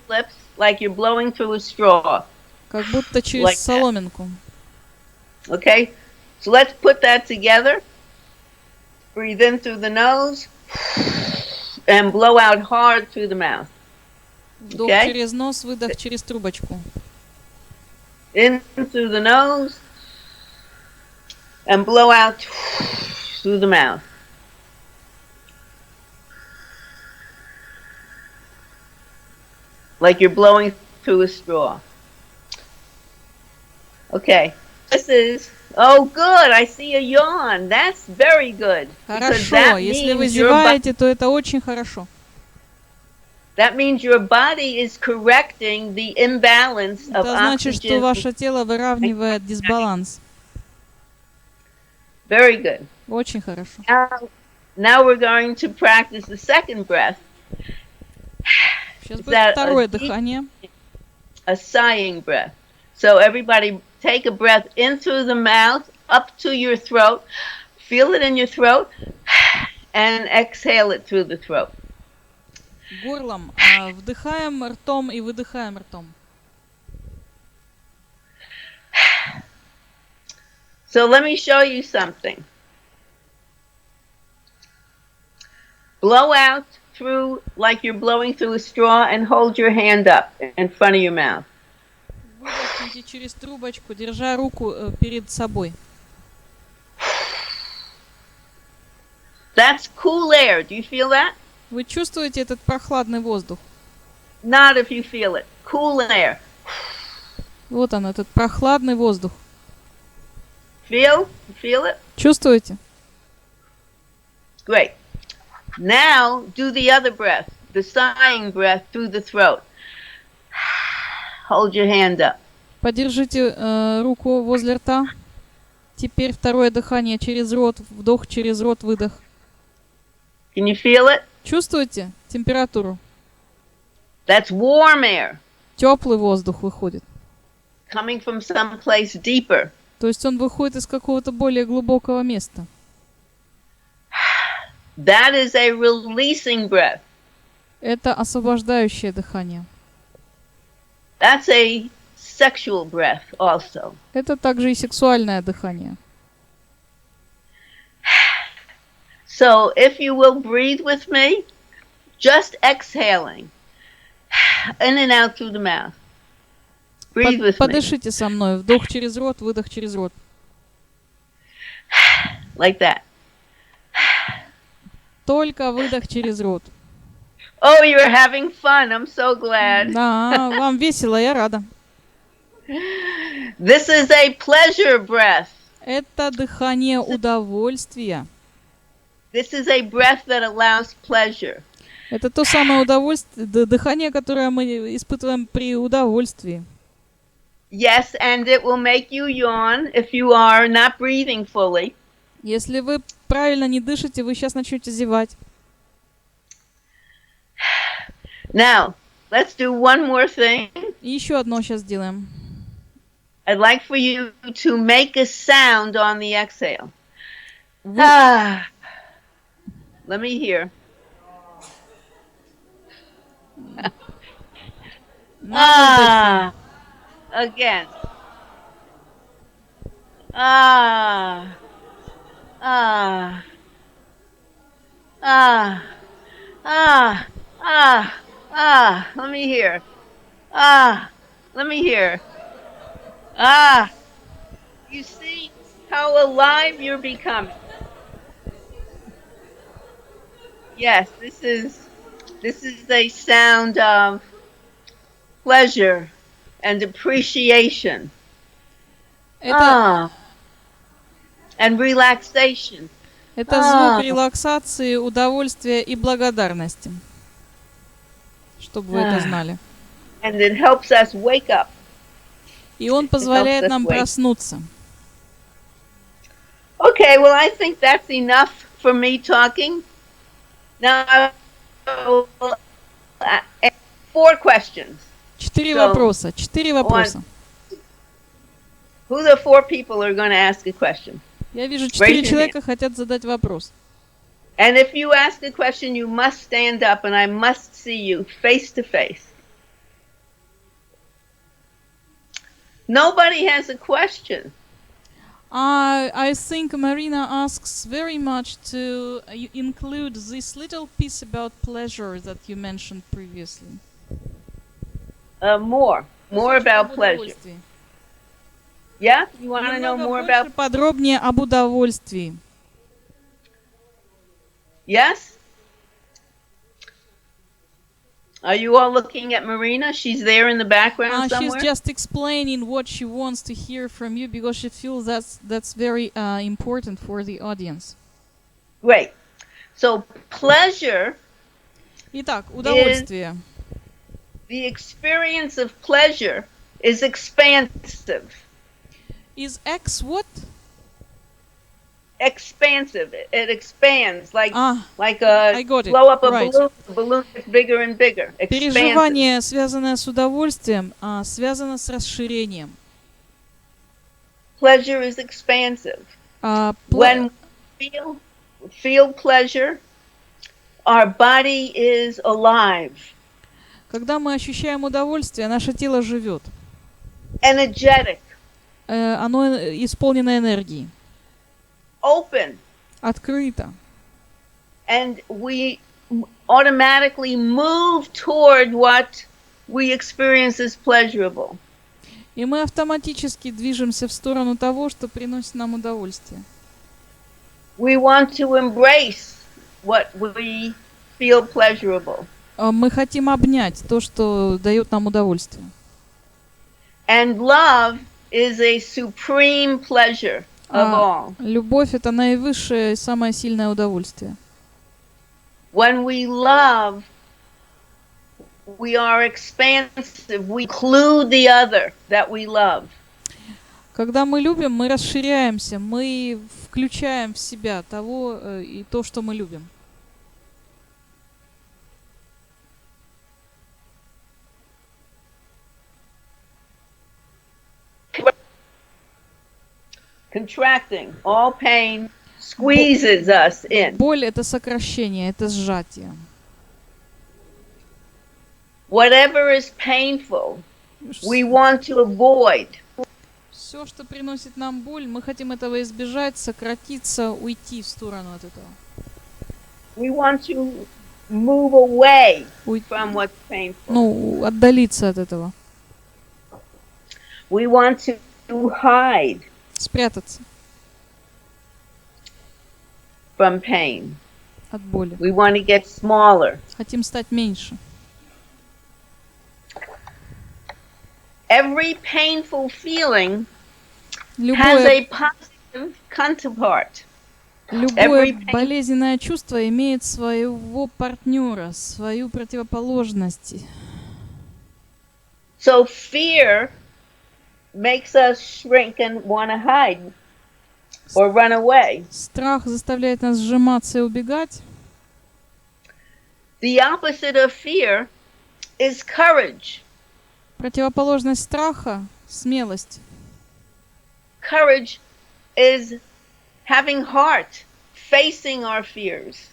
Lips, like you're blowing through a straw. Как будто через соломинку. Okay, so let's put that together. Breathe in through the nose and blow out hard through the mouth. Вдох через нос, выдох через трубочку. In through the nose and blow out through the mouth. Like you're blowing through a straw. Okay, this is, oh good, I see a yawn. That's very good. Хорошо, если вы зеваете, то это очень хорошо. That means your body is correcting the imbalance of Это значит, что oxygen. ваше тело выравнивает дисбаланс. Very good. Очень хорошо. Now we're going to practice the second breath. Сейчас будет второе дыхание. A sighing breath. So everybody take a breath in through the mouth, up to your throat. Feel it in your throat. And exhale it through the throat. Горлом. Вдыхаем ртом и выдыхаем ртом. So let me show you something. Blow out through like you're blowing through a straw and hold your hand up in front of your mouth. Выдохните через трубочку, держа руку перед собой. That's cool air. Do you feel that? Вы чувствуете этот прохладный воздух? Not if you feel it. Cool air. Вот он, этот прохладный воздух. Feel? Feel it? Чувствуете? Great. Now do the other breath, the sighing breath through the throat. Hold your hand up. Подержите руку возле рта. Теперь второе дыхание через рот, вдох через рот, выдох. Can you feel it? Чувствуете температуру? That's warm air. Теплый воздух выходит. Coming from someplace deeper. То есть он выходит из какого-то более глубокого места. That is a releasing breath. Это освобождающее дыхание. That's a sexual breath also. Это также и сексуальное дыхание. So if you will breathe with me, just exhaling in and out through the mouth. Breathe with me. Подышите со мной. Вдох через рот, выдох через рот. Like that. Только выдох через рот. Oh, you're having fun. I'm so glad. Да, вам весело, я рада. This is a pleasure breath. Это дыхание удовольствия. This is a breath that allows pleasure. Это то самое удовольствие, дыхание, которое мы испытываем при удовольствии. Yes, and it will make you yawn if you are not breathing fully. Если вы правильно не дышите, вы сейчас начнете зевать. Now, let's do one more thing. И еще одно сейчас сделаем. I'd like for you to make a sound on the exhale. Let me hear. Again. Let me hear. Let me hear. You see how alive you're becoming. Yes, this is a sound of pleasure and appreciation. And relaxation. Это звук релаксации, удовольствия и благодарности. Чтобы вы это знали. And it helps us wake up. И он позволяет нам проснуться. Okay, well, I think that's enough for me talking. Now, 4 questions. 4 вопроса. 4 вопроса. Who the 4 people are going to ask a question? Я вижу, 4 человека хотят задать вопрос. And if you ask a question, you must stand up, and I must see you face to face. Nobody has a question. I think Marina asks very much to include this little piece about pleasure that you mentioned previously. More about pleasure. Yeah? You want to know more about... Подробнее об удовольствии. Yes? Are you all looking at Marina? She's there in the background somewhere? She's just explaining what she wants to hear from you because she feels that's very important for the audience. Great. So pleasure Итак, удовольствие. The experience of pleasure is expansive. Is X what? Expansive. It expands like I got it. blow up a Right. balloon. The balloon gets bigger and bigger. Expansive. Переживание, связанное с удовольствием, связано с расширением. Pleasure is expansive. When we feel pleasure, our body is alive. Когда мы ощущаем удовольствие, наше тело живет. Energetic. Оно исполнено энергией. Open. Открыто. And we automatically move toward what we experience as pleasurable. И мы автоматически движемся в сторону того, что приносит нам удовольствие. We want to embrace what we feel pleasurable. Мы хотим обнять то, что дает нам удовольствие. And love is a supreme pleasure of all. Любовь — это наивысшее и самое сильное удовольствие. When we love, we are expansive. We include the other that we love. Когда мы любим, мы расширяемся, мы включаем в себя того и то, что мы любим. Contracting, all pain squeezes us in. Боль — это сокращение, это сжатие. Whatever is painful, we want to avoid. Все, что приносит нам боль, мы хотим этого избежать, сократиться, уйти в сторону от этого. We want to move away from what's painful. Ну, отдалиться от этого. We want to hide Спрятаться from pain. от боли. We want to get smaller. Хотим стать меньше. Every painful feeling has a positive counterpart. Любое болезненное чувство имеет своего партнера, свою противоположность. So fear makes us shrink and want to hide or run away. Страх заставляет нас сжиматься и убегать. The opposite of fear is courage. Противоположность страха — смелость. Courage is having heart, facing our fears.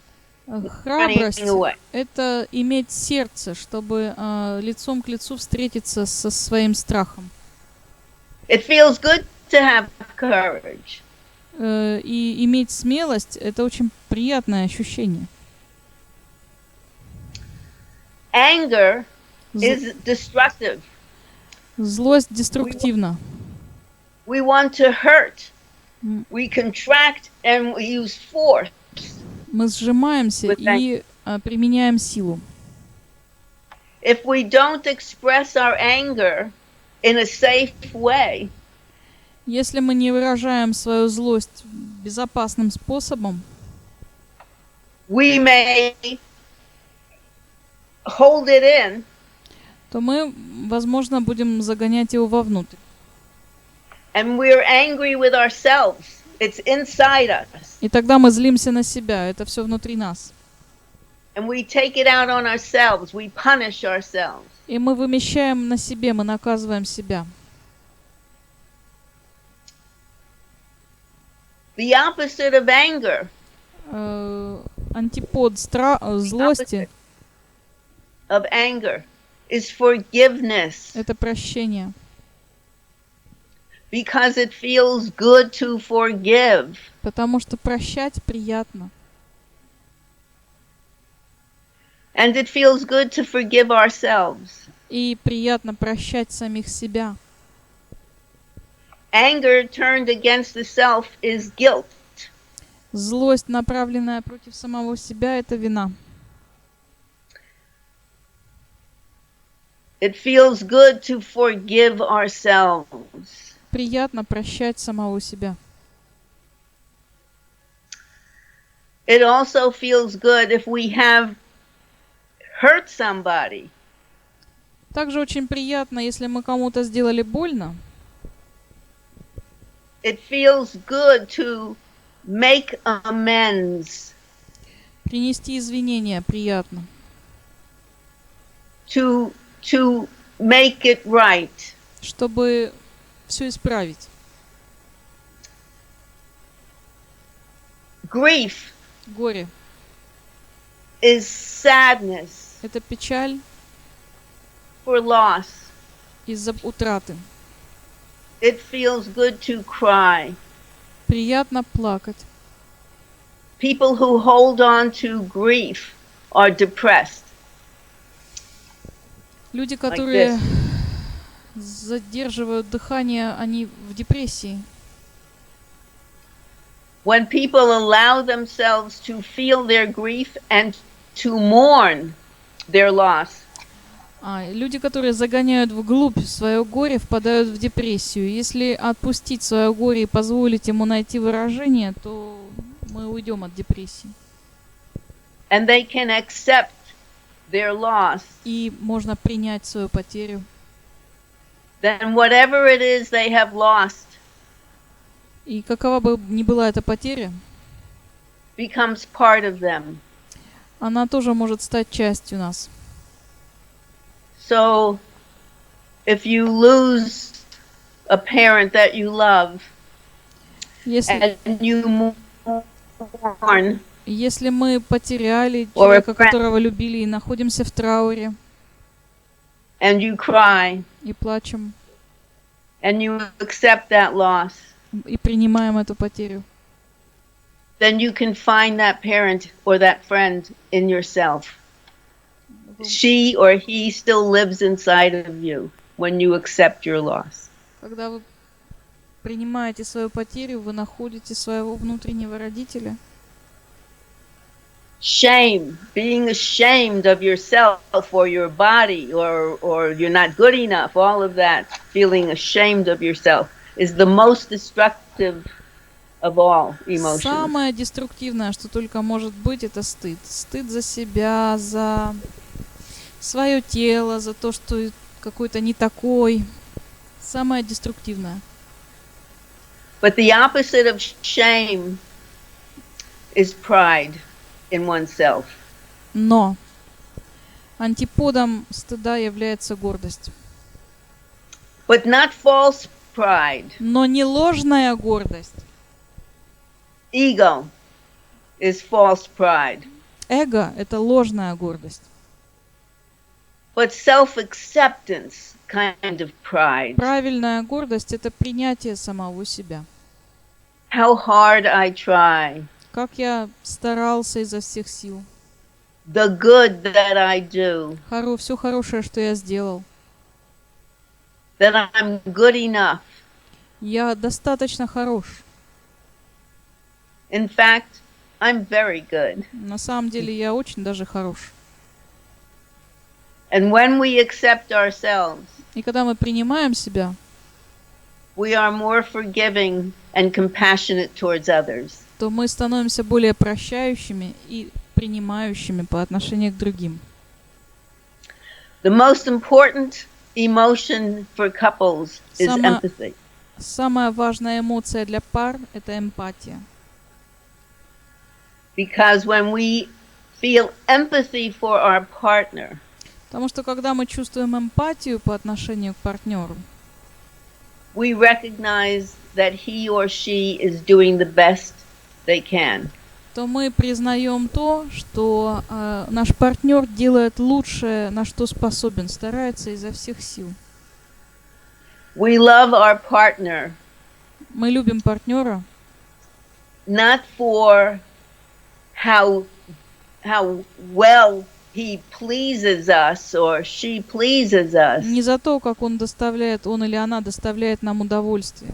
Храбрость — это иметь сердце, чтобы лицом к лицу встретиться со своим страхом. It feels good to have courage. И иметь смелость — это очень приятное ощущение. Anger is destructive. Злость деструктивна. We want to hurt. We contract and we use force. Мы сжимаемся и применяем силу. If we don't express our anger in a safe way, если мы не выражаем свою злость безопасным способом, we may hold it in, то мы, возможно, будем загонять его вовнутрь. And we're angry with ourselves. It's inside us. И тогда мы злимся на себя, это все внутри нас. And we take it out on ourselves. We punish ourselves. И мы вымещаем на себе, мы наказываем себя. The opposite of anger. Антипод злости of anger is forgiveness. Это прощение. Because it feels good to forgive. Потому что прощать приятно. And it feels good to forgive ourselves. И приятно прощать самих себя. Anger turned against the self is guilt. Злость, направленная против самого себя, это вина. It feels good to forgive ourselves. Приятно прощать самого себя. It also feels good if we have hurt somebody. Также очень приятно, если мы кому-то сделали больно. It feels good to make amends. Принести извинения приятно. To make it right. Чтобы все исправить. Grief Горе. is sadness Это печаль for loss. из-за утраты. It feels good to cry. Приятно плакать. People who hold on to grief are depressed. Люди, которые задерживают дыхание, они в депрессии. When people allow themselves to feel their grief and to mourn their loss, Люди, которые загоняют вглубь свое горе, впадают в депрессию. Если отпустить свое горе и позволить ему найти выражение, то мы уйдем от депрессии. and they can accept their loss, И можно принять свою потерю. then whatever it is they have lost И какова бы ни была эта потеря, becomes part of them. она тоже может стать частью нас. So if you lose a parent that you love Если, and you mourn, если мы потеряли человека, которого любили, и находимся в трауре, and you cry, и плачем, and you accept that loss, и принимаем эту потерю, then you can find that parent or that friend in yourself. She or he still lives inside of you when you accept your loss. когда вы принимаете свою потерю, вы находите своего внутреннего родителя. Shame, being ashamed of yourself or your body or you're not good enough, all of that, feeling ashamed of yourself is the most destructive of all emotions. Самое деструктивное, что только может быть, это стыд. Стыд за себя, за свое тело, за то, что какой-то не такой. Самое деструктивное. But the opposite of shame is pride in oneself. Но антиподом стыда является гордость. But not false pride. Но не ложная гордость. Ego is false pride. Эго — это ложная гордость. But self-acceptance kind of pride. Правильная гордость — это принятие самого себя. How hard I try. Как я старался изо всех сил. The good that I do. Все хорошее, что я сделал. That I'm good enough. Я достаточно хорош. In fact, I'm very good. На самом деле я очень даже хорош. And when we accept ourselves, И когда мы принимаем себя, we are more forgiving and compassionate towards others. то мы становимся более прощающими и принимающими по отношению к другим. The most important emotion for couples is empathy. Самая важная эмоция для пар — это эмпатия. Because when we feel empathy for our partner, Потому что когда мы чувствуем эмпатию по отношению к партнеру, we recognize that he or she is doing the best they can. то мы признаем то, что наш партнер делает лучшее, на что способен, старается изо всех сил. We love our partner Мы любим партнера not for how well he pleases us or she pleases us, не за то, как он или она доставляет нам удовольствие,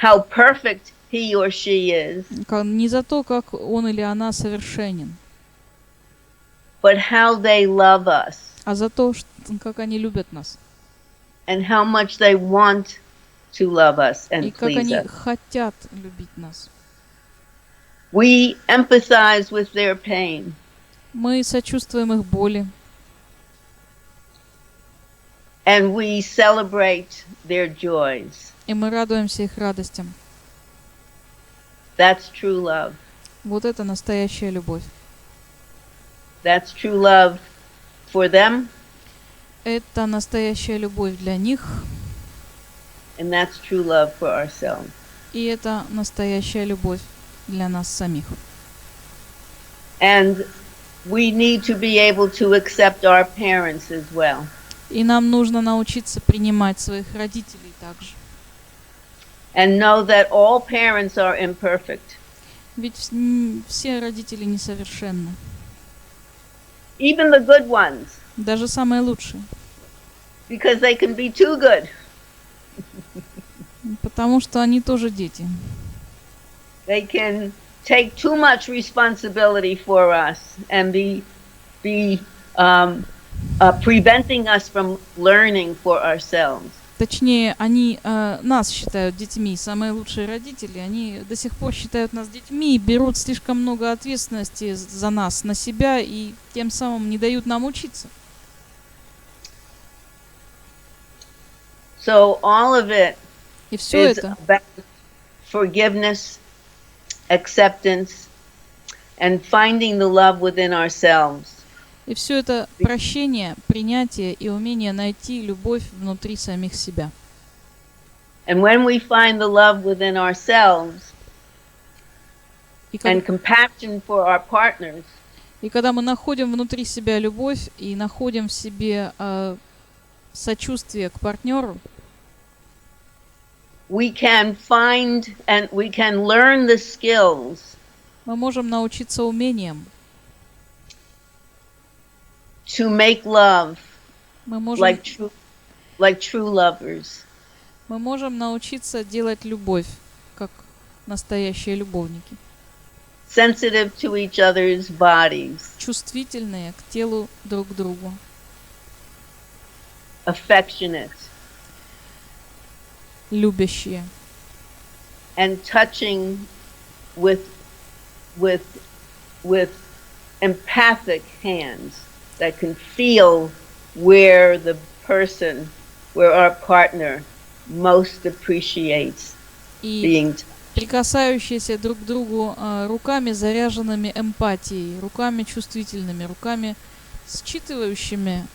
how perfect he or she is, не за то, как он или она совершенен, but how they love us а за то, как они любят нас and how much they want to love us и and как please они us. хотят любить нас. We empathize with their pain. Мы сочувствуем их боли. And we celebrate their joys. И мы радуемся их радостям. That's true love. Вот это настоящая любовь. That's true love for them. Это настоящая любовь для них. And that's true love for ourselves. И это настоящая любовь для нас самих. And we need to be able to accept our parents as well. И нам нужно научиться принимать своих родителей также. And know that all parents are imperfect. Ведь все родители несовершенны. Even the good ones. Даже самые лучшие. Because they can be too good. Потому что они тоже дети. They can take too much responsibility for us and be preventing us from learning for ourselves. Точнее, они нас считают детьми. Самые лучшие родители, они до сих пор считают нас детьми и берут слишком много ответственности за нас на себя и тем самым не дают нам учиться. So all of it И все is это about forgiveness, acceptance, and finding the love within ourselves. И все это прощение, принятие и умение найти любовь внутри самих себя. And when we find the love within ourselves and compassion for our partners, и когда мы находим внутри себя любовь и находим в себе сочувствие к партнеру, we can find and we can learn the skills мы можем научиться умениям. to make love Мы можем, like true lovers. мы можем научиться делать любовь, как настоящие любовники. Sensitive to each other's bodies. Чувствительные к телу друг другу. Affectionate. Любящие. And touching with empathic hands that can feel where the person, where our partner most appreciates being touched. Прикасающиеся друг к другу руками, заряженными эмпатией, руками чувствительными, руками считывающими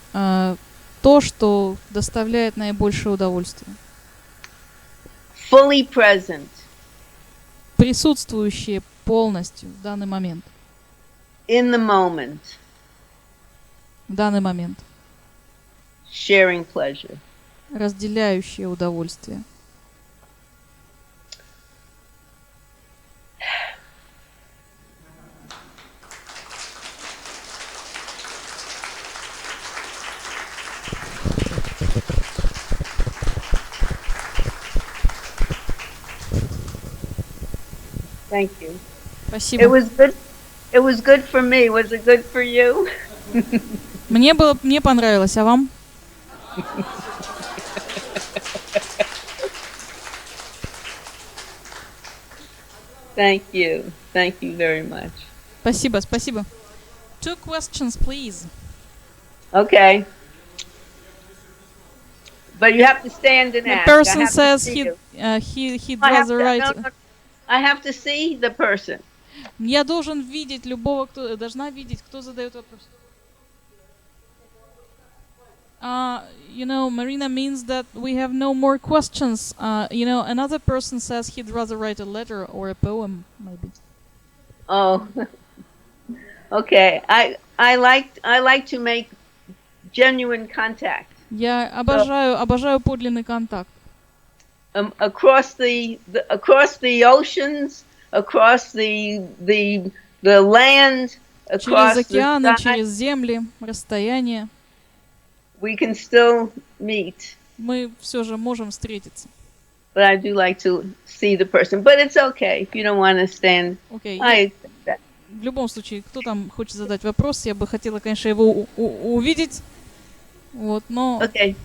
то, что доставляет наибольшее удовольствие. Fully present. Присутствующие полностью в данный момент. In the moment. В данный момент. Sharing pleasure. Разделяющие удовольствие. Thank you. Спасибо. It was good for me. Was it good for you? Мне понравилось, а вам? Thank you. Thank you very much. Спасибо. 2 questions, please. Okay. But you have to stand and The ask. person says he'd rather write. No, I have to see the person. Я должен видеть любого, должна видеть, кто задает вопрос. Marina means that we have no more questions. Another person says he'd rather write a letter or a poem, maybe. Oh, okay. I like to make genuine contact. Я обожаю подлинный контакт. Across the oceans, across the land, across через океаны, the sky, через земли, расстояние. we can still meet. Мы все же можем встретиться. But I do like to see the person. But it's okay if you don't want to stand. Okay. I accept that. В любом случае, кто там хочет задать вопрос, я бы хотела, конечно, его увидеть. Вот, но... Okay.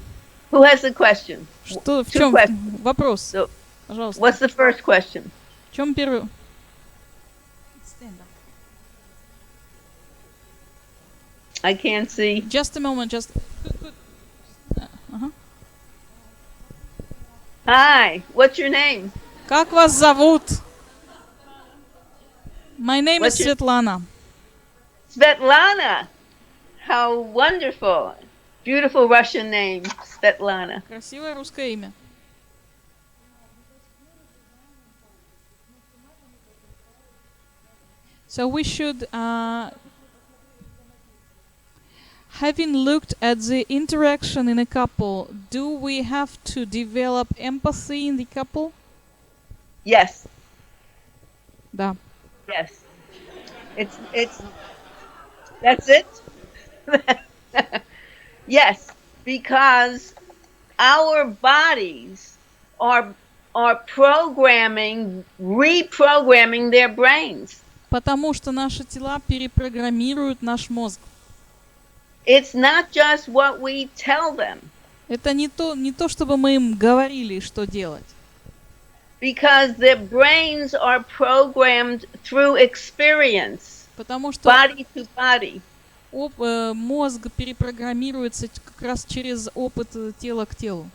Who has the question? В чем вопрос? So, пожалуйста. what's the first question? В чем первый? I can't see. Just a moment, Hi, what's your name? Как вас зовут? My name is What's your- Svetlana. Svetlana. How wonderful. Beautiful Russian name, Svetlana. Красивое русское имя. So we should, having looked at the interaction in a couple, do we have to develop empathy in the couple? Yes, Да. yes. It's that's it? Yes, because our bodies are reprogramming their brains. Потому что наши тела перепрограммируют наш мозг. It's not just what we tell them. Это не то, чтобы мы им говорили, что делать. Because their brains are programmed through experience, Потому что body to body. мозг перепрограммируется как раз через опыт тела к телу.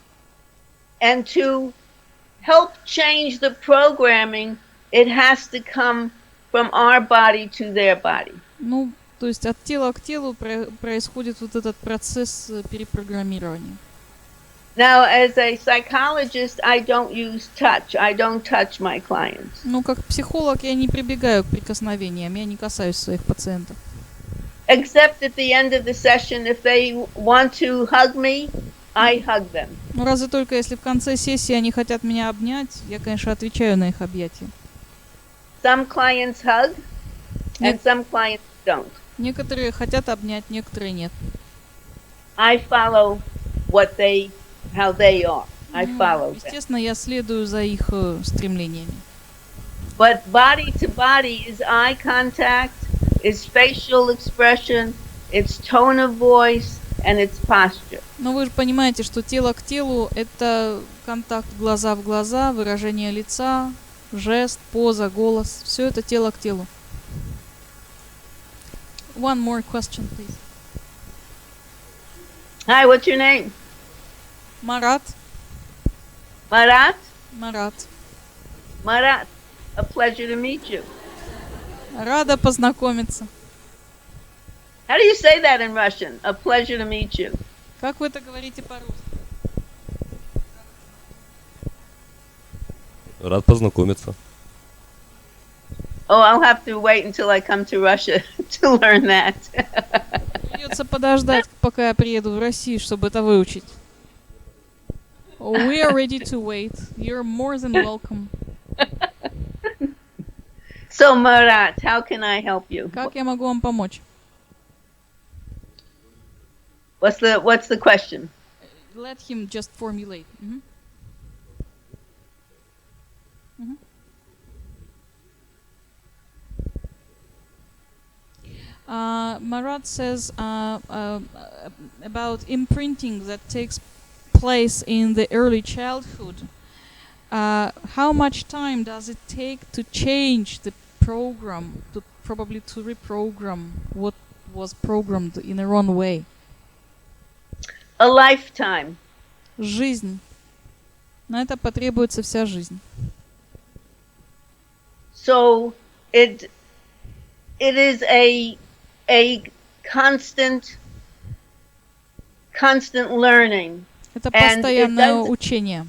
And to help change the programming, it has to come from our body to their body. Ну, то есть от тела к телу происходит вот этот процесс перепрограммирования. Now, as a psychologist, I don't use touch. I don't touch my clients. Ну, как психолог я не прибегаю к прикосновениям, я не касаюсь своих пациентов. Except at the end of the session, if they want to hug me, I hug them. Ну, разве только если в конце сессии они хотят меня обнять, я, конечно, отвечаю на их объятия. Some clients hug, and some clients don't. Некоторые хотят обнять, некоторые нет. I follow how they are. I follow them. Естественно, я следую за их стремлениями. But body to body is eye contact, is facial expression, it's tone of voice, and it's posture. Но вы же понимаете, что тело к телу — это контакт глаза в глаза, выражение лица, жест, поза, голос. Все это тело к телу. One more question, please. Hi, what's your name? Марат. Marat? Марат. Marat, a pleasure to meet you. Рада познакомиться. How do you say that in Russian? A pleasure to meet you. Как вы это говорите по-русски? Рад познакомиться. Oh, I'll have to wait until I come to Russia to learn that. Придется подождать, пока я приеду в Россию, чтобы это выучить. We are ready to wait. You're more than welcome. So, Marat, how can I help you? Как я могу вам помочь? What's the question? Let him just formulate. Marat says about imprinting that takes place in the early childhood. How much time does it take to change the program, to reprogram what was programmed in a wrong way? A lifetime. Жизнь. На это потребуется вся жизнь. So it is a constant learning. Это постоянное учение.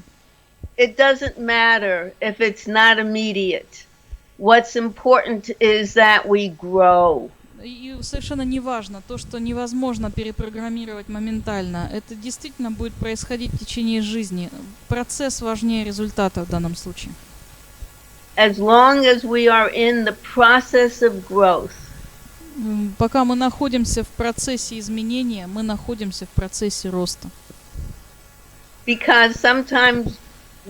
It doesn't matter if it's not immediate. What's important is that we grow. И совершенно не важно то, что невозможно перепрограммировать моментально. Это действительно будет происходить в течение жизни. Процесс важнее результата в данном случае. As long as we are in the process of growth. Пока мы находимся в процессе изменения, мы находимся в процессе роста. Because sometimes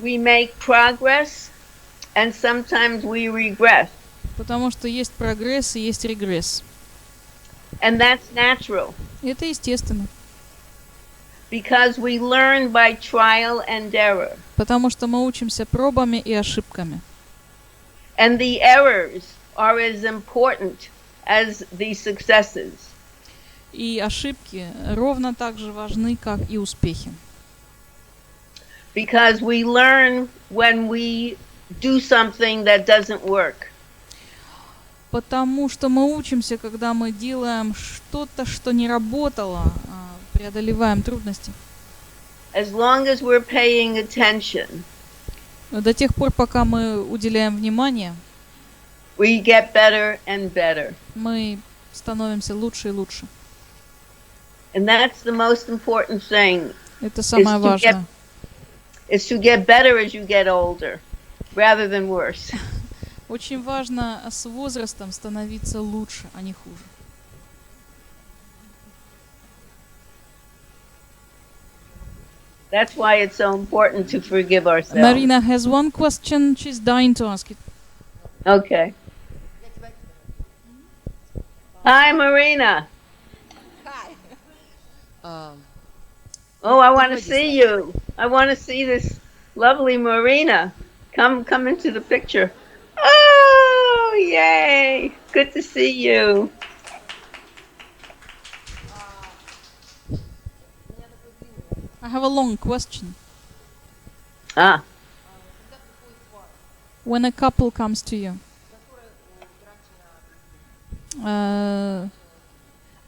we make progress and sometimes we regress. Потому что есть прогресс и есть регресс. And that's natural. Это естественно. Because we learn by trial and error. Потому что мы учимся пробами и ошибками. And the errors are as important as the successes. И ошибки ровно так же важны, как и успехи. because we learn when we do something that doesn't work. Потому что мы учимся, когда мы делаем что-то, что не работало, преодолеваем трудности. As long as we're paying attention, До тех пор, пока мы уделяем внимание, we get better and better. мы становимся лучше и лучше. And that's the most important thing. Это самое важное. Is to get better as you get older, rather than worse. Очень важно с возрастом становиться лучше, а не хуже. That's why it's so important to forgive ourselves. Marina has one question. She's dying to ask it. Okay. Hi, Marina. Hi. Oh, I want to see you. I want to see this lovely Marina. Come into the picture. Oh, yay. Good to see you. I have a long question. Ah. When a couple comes to you,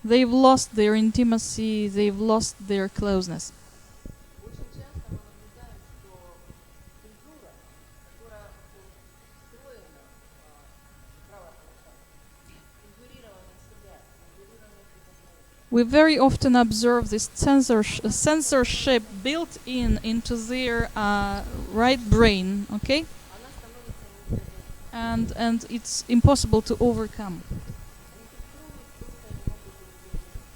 they've lost their intimacy, they've lost their closeness. We very often observe this censorship built into their right brain, okay? And it's impossible to overcome.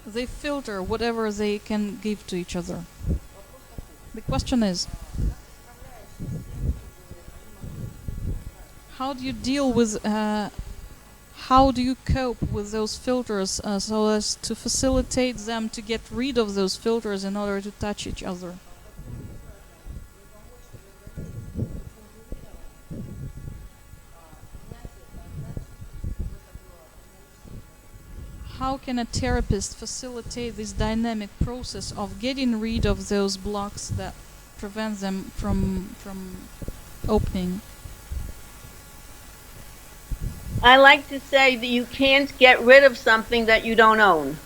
They filter whatever they can give to each other. The question is, how do you deal with how do you cope with those filters so as to facilitate them to get rid of those filters in order to touch each other? How can a therapist facilitate this dynamic process of getting rid of those blocks that prevent them from opening? I like to say that you can't get rid of something that you don't own.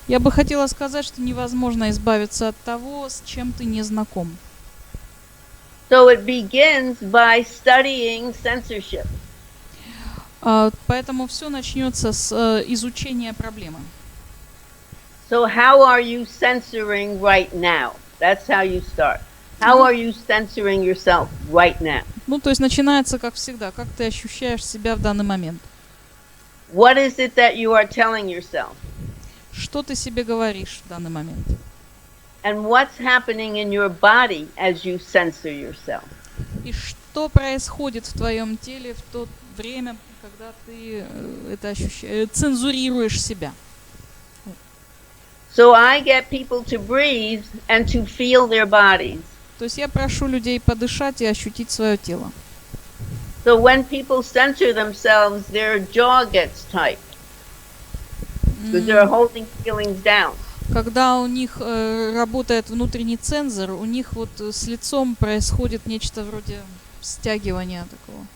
Я бы хотела сказать, что невозможно избавиться от того, с чем ты не знаком. So it begins by studying censorship. Поэтому все начнется с изучения проблемы. So how are you censoring right now? That's how you start. How are you censoring yourself right now? Ну, то есть начинается, как всегда, как ты ощущаешь себя в данный момент. What is it that you are telling yourself? Что ты себе говоришь в данный момент? And what's happening in your body as you censor yourself? И что происходит в твоем теле в то время, когда ты это ощущаешь, цензурируешь себя? So I get people to breathe and to feel their bodies. То есть я прошу людей подышать и ощутить свое тело. So when people censor themselves, their jaw gets tight because they're holding feelings down. Когда у них работает внутренний цензор, у них вот с лицом происходит нечто вроде стягивания такого.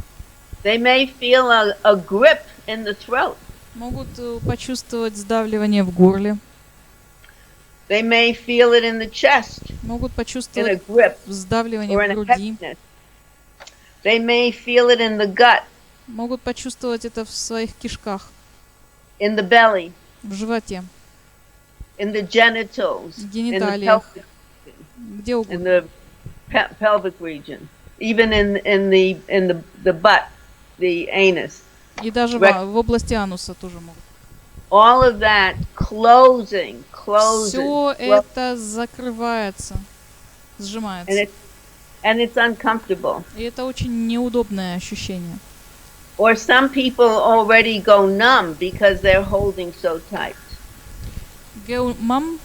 They may feel a grip in the throat. Могут почувствовать сдавливание в горле. They may feel it in the chest, Могут in a почувствовать grip сдавливание or в in a груди. heaviness. They may feel it in the gut, Могут почувствовать это в своих кишках, in the belly, в животе, in the genitals, в in the гениталиях, pelvic, где in угодно. the pelvic region, even in the butt, the anus. И даже в области ануса тоже могут. All of that closing. Все это закрывается, сжимается. And it's uncomfortable. И это очень неудобное ощущение. Or some people already go numb because they're holding so tight. Numb,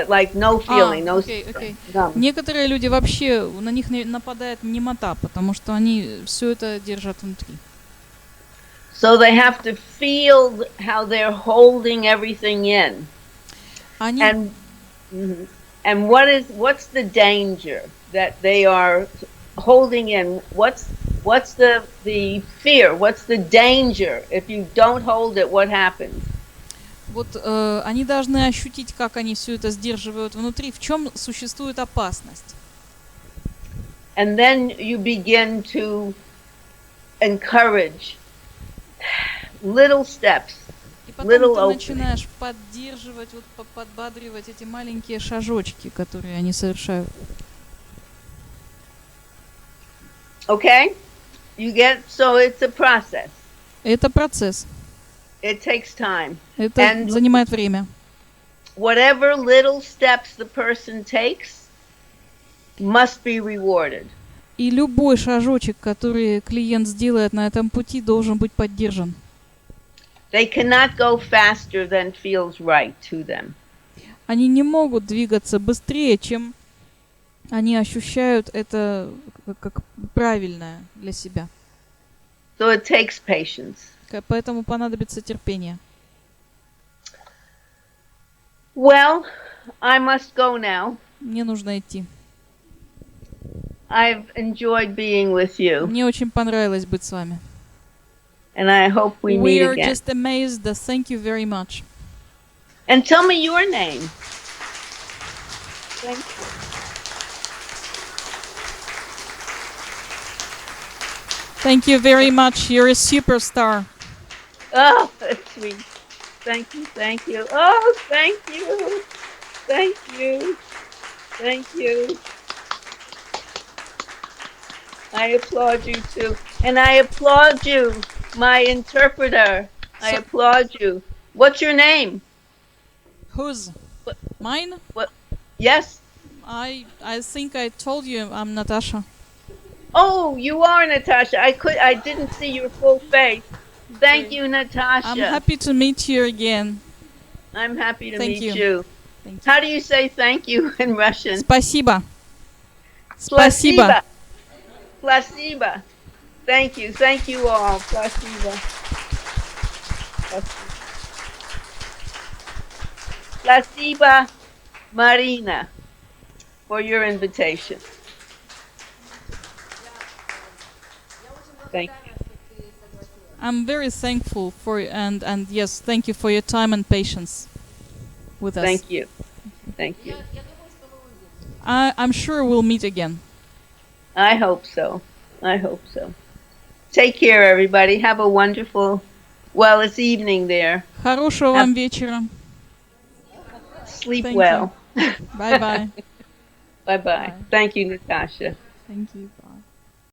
like no feeling, no. Okay. Numb. Некоторые люди вообще, на них нападает немота, потому что они все это держат внутри. So they have to feel how they're holding everything in. Они, And what's the danger that they are holding in? What's the fear? What's the danger? If you don't hold it, what happens? Вот они должны ощутить, как они все это сдерживают внутри, в чем существует опасность. And then you begin to encourage little steps, И потом little ты openings. начинаешь поддерживать, вот, подбадривать эти маленькие шажочки, которые они совершают. Okay? You get, so it's a process. Это процесс. It takes time. Это And занимает время. whatever little steps the person takes must be rewarded. И любой шажочек, который клиент сделает на этом пути, должен быть поддержан. They cannot go faster than feels right to them. Они не могут двигаться быстрее, чем они ощущают это как правильное для себя. So it takes patience. Поэтому понадобится терпение. Well, I must go now. Мне нужно идти. I've enjoyed being with you, Мне очень понравилось быть с вами. and I hope we We meet are again. just amazed. Thank you very much. And tell me your name. Thank you. Thank you very much. You're a superstar. Oh, that's sweet. Thank you, thank you. Oh, thank you. Thank you. Thank you. I applaud you too. And I applaud you, my interpreter. I So- applaud you. What's your name? Whose? Mine? Yes? I think I told you I'm Natasha. Oh, you are Natasha. I didn't see your full face. Thank Okay. you, Natasha. I'm happy to meet you again. I'm happy to Thank meet you. you. Thank you. How do you say thank you in Russian? Спасибо. Спасибо. Placebo. Thank you. Thank you all. Placebo. Placebo Marina for your invitation. Thank you. I'm very thankful for and yes, thank you for your time and patience with us. Thank you. Thank you. I'm sure we'll meet again. I hope so. I hope so. Take care, everybody. Have a wonderful, well, it's evening there. Хорошего вам вечера. Sleep Thank well. Bye bye. Bye-bye. Thank you, Natasha. Thank you. Bye.